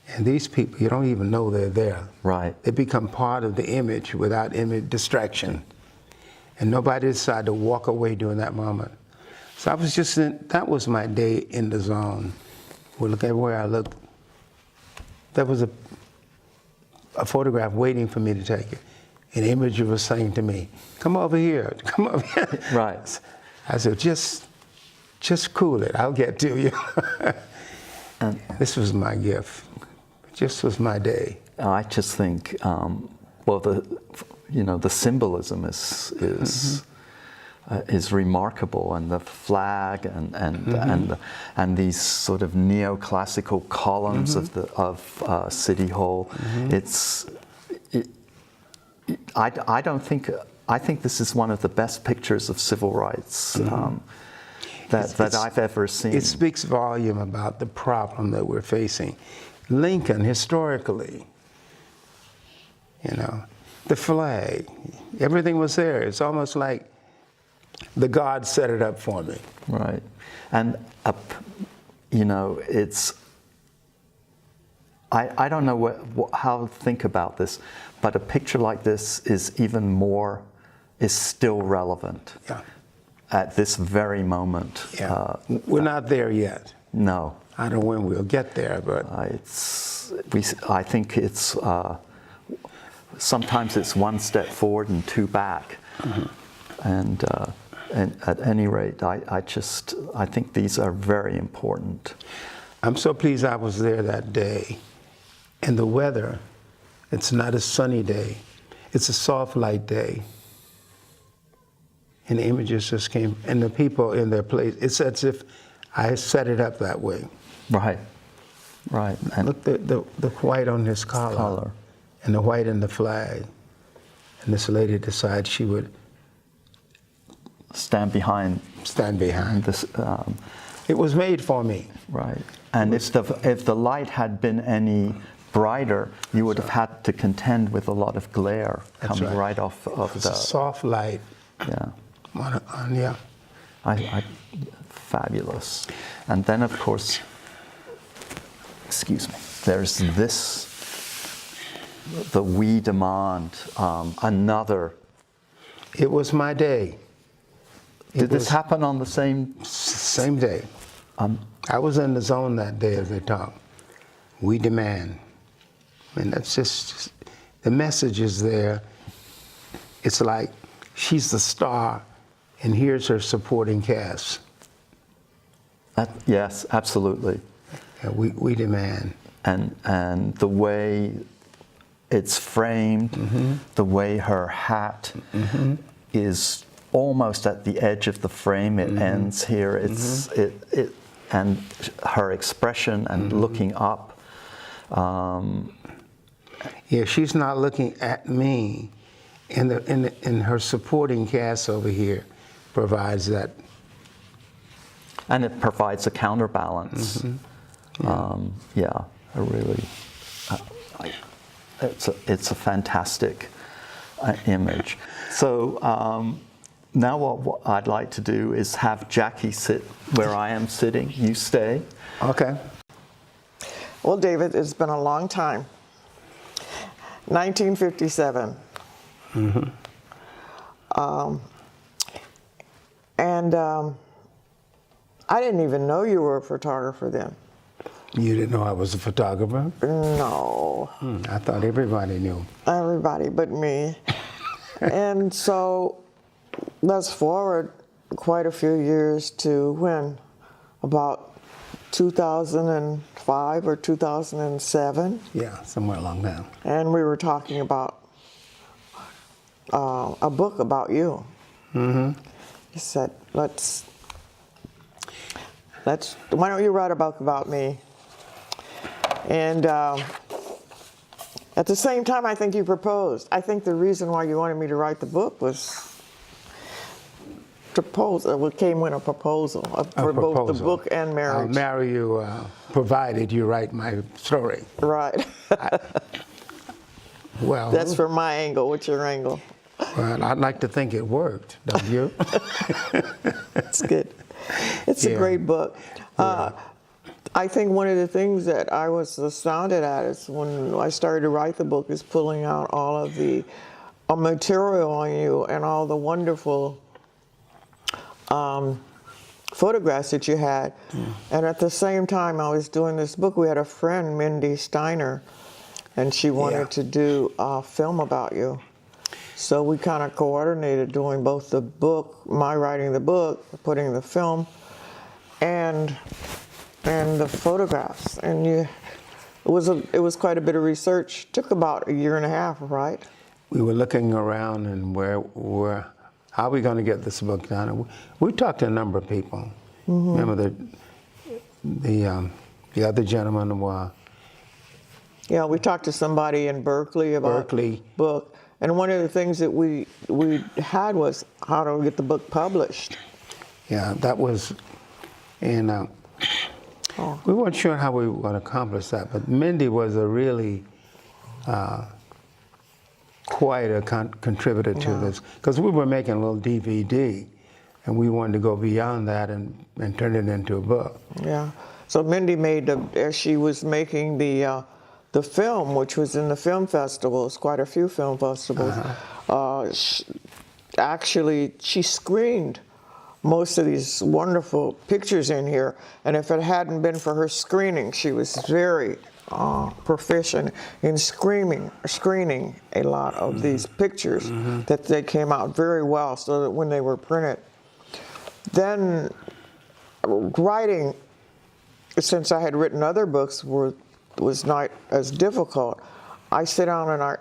and these people, you don't even know they're there. Right. They become part of the image without image distraction. And nobody decided to walk away during that moment. So I was just that was my day in the zone. Well, look at where I looked. There was a photograph waiting for me to take it. An image was saying to me, come over here, come over here. Right. I said, just cool it, I'll get to you. This was my gift. It just was my day. I just think, well, the symbolism is remarkable, and the flag and these sort of neoclassical columns of City Hall. I think this is one of the best pictures of civil rights that I've ever seen. It speaks volume about the problem that we're facing. Lincoln, historically, the flag, everything was there. It's almost like the God set it up for me. Right. And, it's, I don't know how to think about this, but a picture like this is still relevant at this very moment. Yeah. We're not there yet. I don't know when we'll get there, but I think it's sometimes it's one step forward and two back, and at any rate, I think these are very important. I'm so pleased I was there that day, and the weather. It's not a sunny day; it's a soft, light day. And the images just came, and the people in their place. It's as if I set it up that way. Right. And look, the white on his collar, and the white in the flag. And this lady decided she would stand behind this. It was made for me. Right. And if the light had been any brighter, you would have had to contend with a lot of glare coming right off of it's a soft light. Yeah. Yeah. Fabulous. And then, of course, excuse me, there's this, the We Demand, another. It was my day. Did this happen on the same day? I was in the zone that day as they talked. We demand. And that's just, the message is there. It's like she's the star, and here's her supporting cast. Yes, absolutely. Yeah, we demand. And the way it's framed, the way her hat is almost at the edge of the frame. It ends here. It's and her expression and looking up. Yeah, she's not looking at me. And her supporting cast over here provides that. And it provides a counterbalance. It's a fantastic image. So now what I'd like to do is have Jackie sit where I am sitting. You stay. Okay. Well, David, it's been a long time. 1957. I didn't even know you were a photographer then. You didn't know I was a photographer? No. I thought everybody knew. Everybody but me. And so let's forward quite a few years to when? About 2005 or 2007? Yeah, somewhere along there. And we were talking about a book about you. You said, why don't you write a book about me? And at the same time, I think you proposed. I think the reason why you wanted me to write the book was what came with a proposal for both the book and marriage. I'll marry you, provided you write my story. Right. Well, that's from my angle. What's your angle? Well, I'd like to think it worked, don't you? It's good. It's a great book. I think one of the things that I was astounded at is when I started to write the book is pulling out all of the material on you and all the wonderful photographs that you had. And at the same time I was doing this book, we had a friend, Mindy Steiner, and she wanted to do a film about you. So we kind of coordinated doing both the book, my writing the book, putting the film, and the photographs. And it was quite a bit of research. Took about a year and a half, right? We were looking around and how are we going to get this book done? We talked to a number of people. Remember the other gentleman? Yeah, we talked to somebody in Berkeley about the book. And one of the things that we had was how to get the book published. Yeah, that was, and we weren't sure how we were going to accomplish that, but Mindy was a really quite a contributor to this, because we were making a little DVD, and we wanted to go beyond that and turn it into a book. Yeah, so Mindy made, as she was making the film, which was in the film festivals, quite a few film festivals, she screened most of these wonderful pictures in here. And if it hadn't been for her screening, she was very proficient in screening a lot of these pictures, that they came out very well, so that when they were printed. Then writing, since I had written other books, was not as difficult. I sit down and I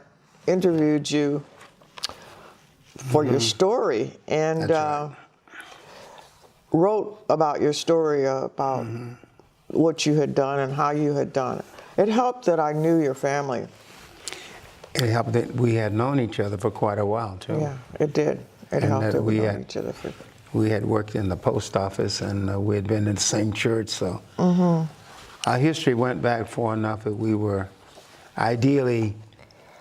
interviewed you for your story, and wrote about your story, about what you had done and how you had done it. It helped that I knew your family. It helped that we had known each other for quite a while, too. Yeah, it did. It helped that we known each other for. We had worked in the post office, and we had been in the same church, so our history went back far enough that we were ideally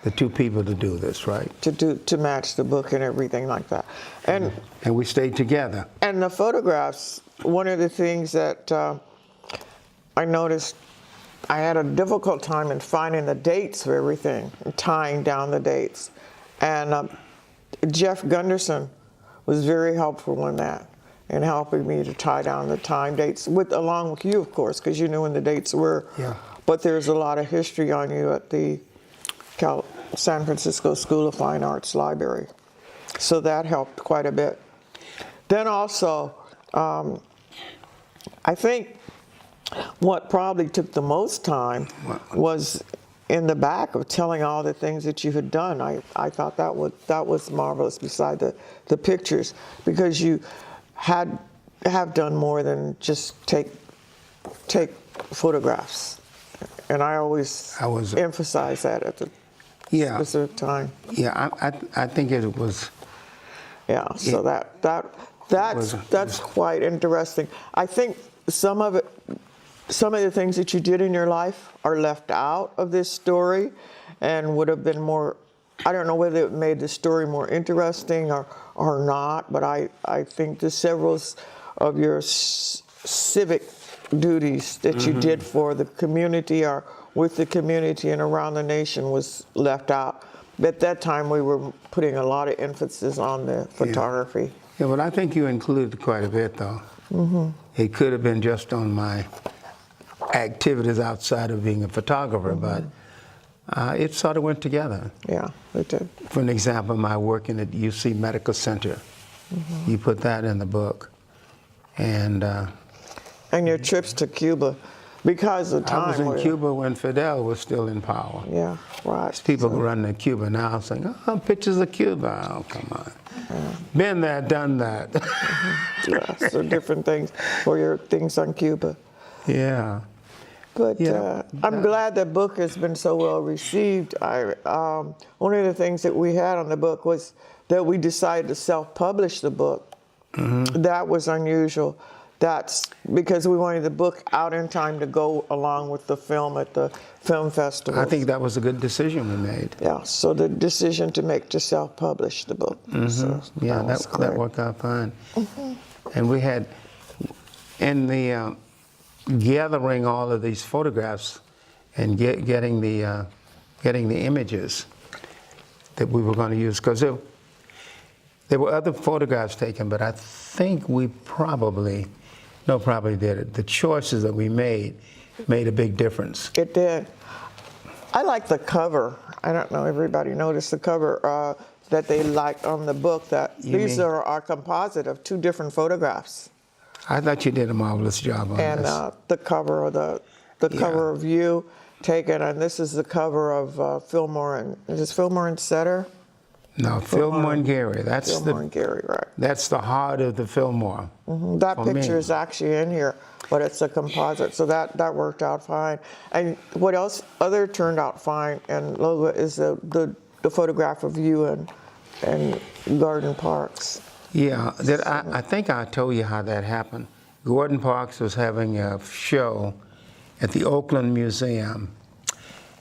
the two people to do this, right? To match the book and everything like that. And we stayed together. And the photographs, one of the things that I noticed, I had a difficult time in finding the dates of everything, tying down the dates. And Jeff Gunderson was very helpful in that, in helping me to tie down the time dates, along with you, of course, because you knew when the dates were. Yeah. But there's a lot of history on you at the San Francisco School of Fine Arts Library. So that helped quite a bit. Then also, I think what probably took the most time was in the back of telling all the things that you had done. I thought that was marvelous, beside the pictures, because you have done more than just take photographs. And I always emphasize that at the specific time. Yeah, I think it was. Yeah, so that's quite interesting. I think some of the things that you did in your life are left out of this story, and would have been more. I don't know whether it made the story more interesting or not, but I think the several of your civic duties that you did for the community or with the community and around the nation was left out. At that time, we were putting a lot of emphasis on the photography. Yeah, but I think you included quite a bit, though. It could have been just on my activities outside of being a photographer, but it sort of went together. Yeah, it did. For an example, my working at UC Medical Center, you put that in the book. And your trips to Cuba, because the time. I was in Cuba when Fidel was still in power. Yeah, right. People running to Cuba now saying, "Oh, pictures of Cuba." Oh, come on. Been there, done that. Yeah, so different things for your things on Cuba. Yeah. But I'm glad the book has been so well received. One of the things that we had on the book was that we decided to self-publish the book. That was unusual. That's because we wanted the book out in time to go along with the film at the film festival. I think that was a good decision we made. Yeah, so the decision to self-publish the book. So yeah, that worked out fine. And we had, in the gathering all of these photographs and getting the images that we were going to use, because there were other photographs taken, but I think we probably did it. The choices that we made a big difference. It did. I like the cover. I don't know, everybody noticed the cover that they liked on the book, that these are our composite of two different photographs. I thought you did a marvelous job on this. And the cover of the cover of you taken, and this is the cover of Fillmore, and is this Fillmore and Setter? No, Fillmore and Geary. Fillmore and Geary, right. That's the heart of the Fillmore. That picture is actually in here, but it's a composite, so that worked out fine. And what else other turned out fine, and logo, is the photograph of you and Gordon Parks. Yeah, I think I told you how that happened. Gordon Parks was having a show at the Oakland Museum,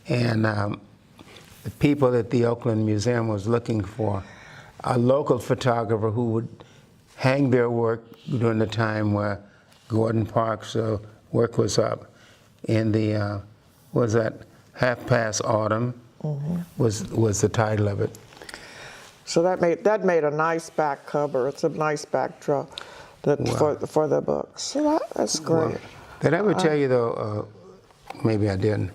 and the people at the Oakland Museum was looking for a local photographer who would hang their work during the time where Gordon Parks' work was up. In the, was that Half Past Autumn was the title of it. So that made a nice back cover. It's a nice backdrop. for the books. So that's great. Did I ever tell you, though, maybe I didn't,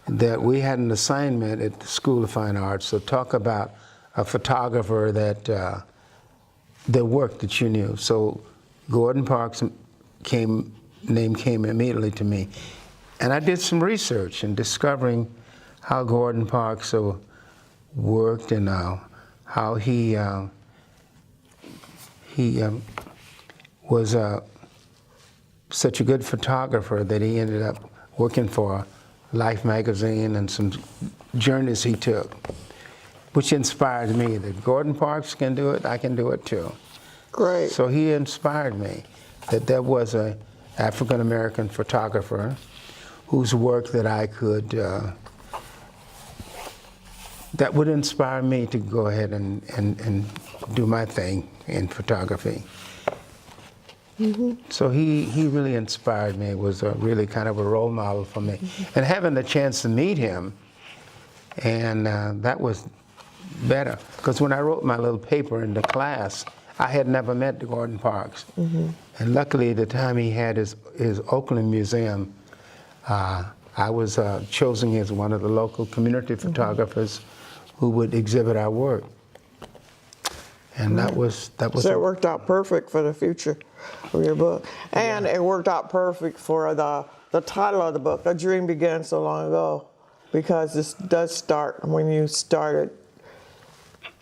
that we had an assignment at the School of Fine Arts to talk about a photographer that the work that you knew. So Gordon Parks name came immediately to me. And I did some research in discovering how Gordon Parks worked and how he was such a good photographer that he ended up working for Life magazine and some journeys he took, which inspired me that Gordon Parks can do it, I can do it too. Great. So he inspired me that there was a African-American photographer whose work that I could, that would inspire me to go ahead and do my thing in photography. So he really inspired me, was really kind of a role model for me. And having the chance to meet him, and that was better. Because when I wrote my little paper in the class, I had never met Gordon Parks. And luckily, the time he had his Oakland Museum, I was chosen as one of the local community photographers who would exhibit our work. And that was So it worked out perfect for the future of your book. And it worked out perfect for the title of the book, A Dream Began So Long Ago, because this does start when you started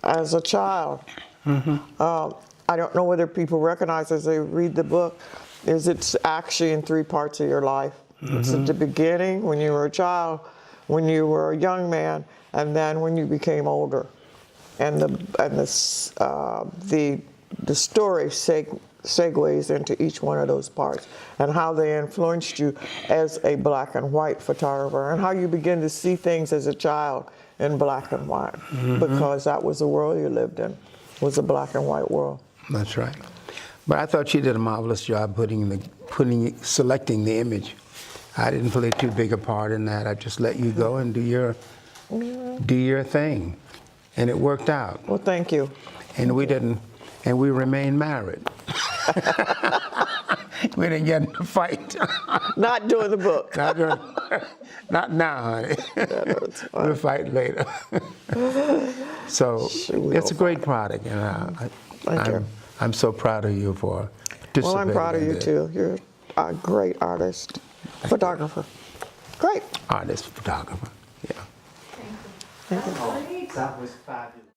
as a child. I don't know whether people recognize as they read the book, it's actually in 3 parts of your life. It's at the beginning, when you were a child, when you were a young man, and then when you became older. And the story segues into each one of those parts, and how they influenced you as a black and white photographer, and how you begin to see things as a child in black and white, because that was the world you lived in, was a black and white world. That's right. But I thought you did a marvelous job selecting the image. I didn't play too big a part in that. I just let you go and do your thing. And it worked out. Well, thank you. And we remained married. We didn't get in a fight. Not doing the book. Not now, honey. We'll fight later. So it's a great product, and I'm so proud of you for participating. Well, I'm proud of you too. You're a great artist, photographer. Great. Artist, photographer, yeah. Thank you. That was fabulous.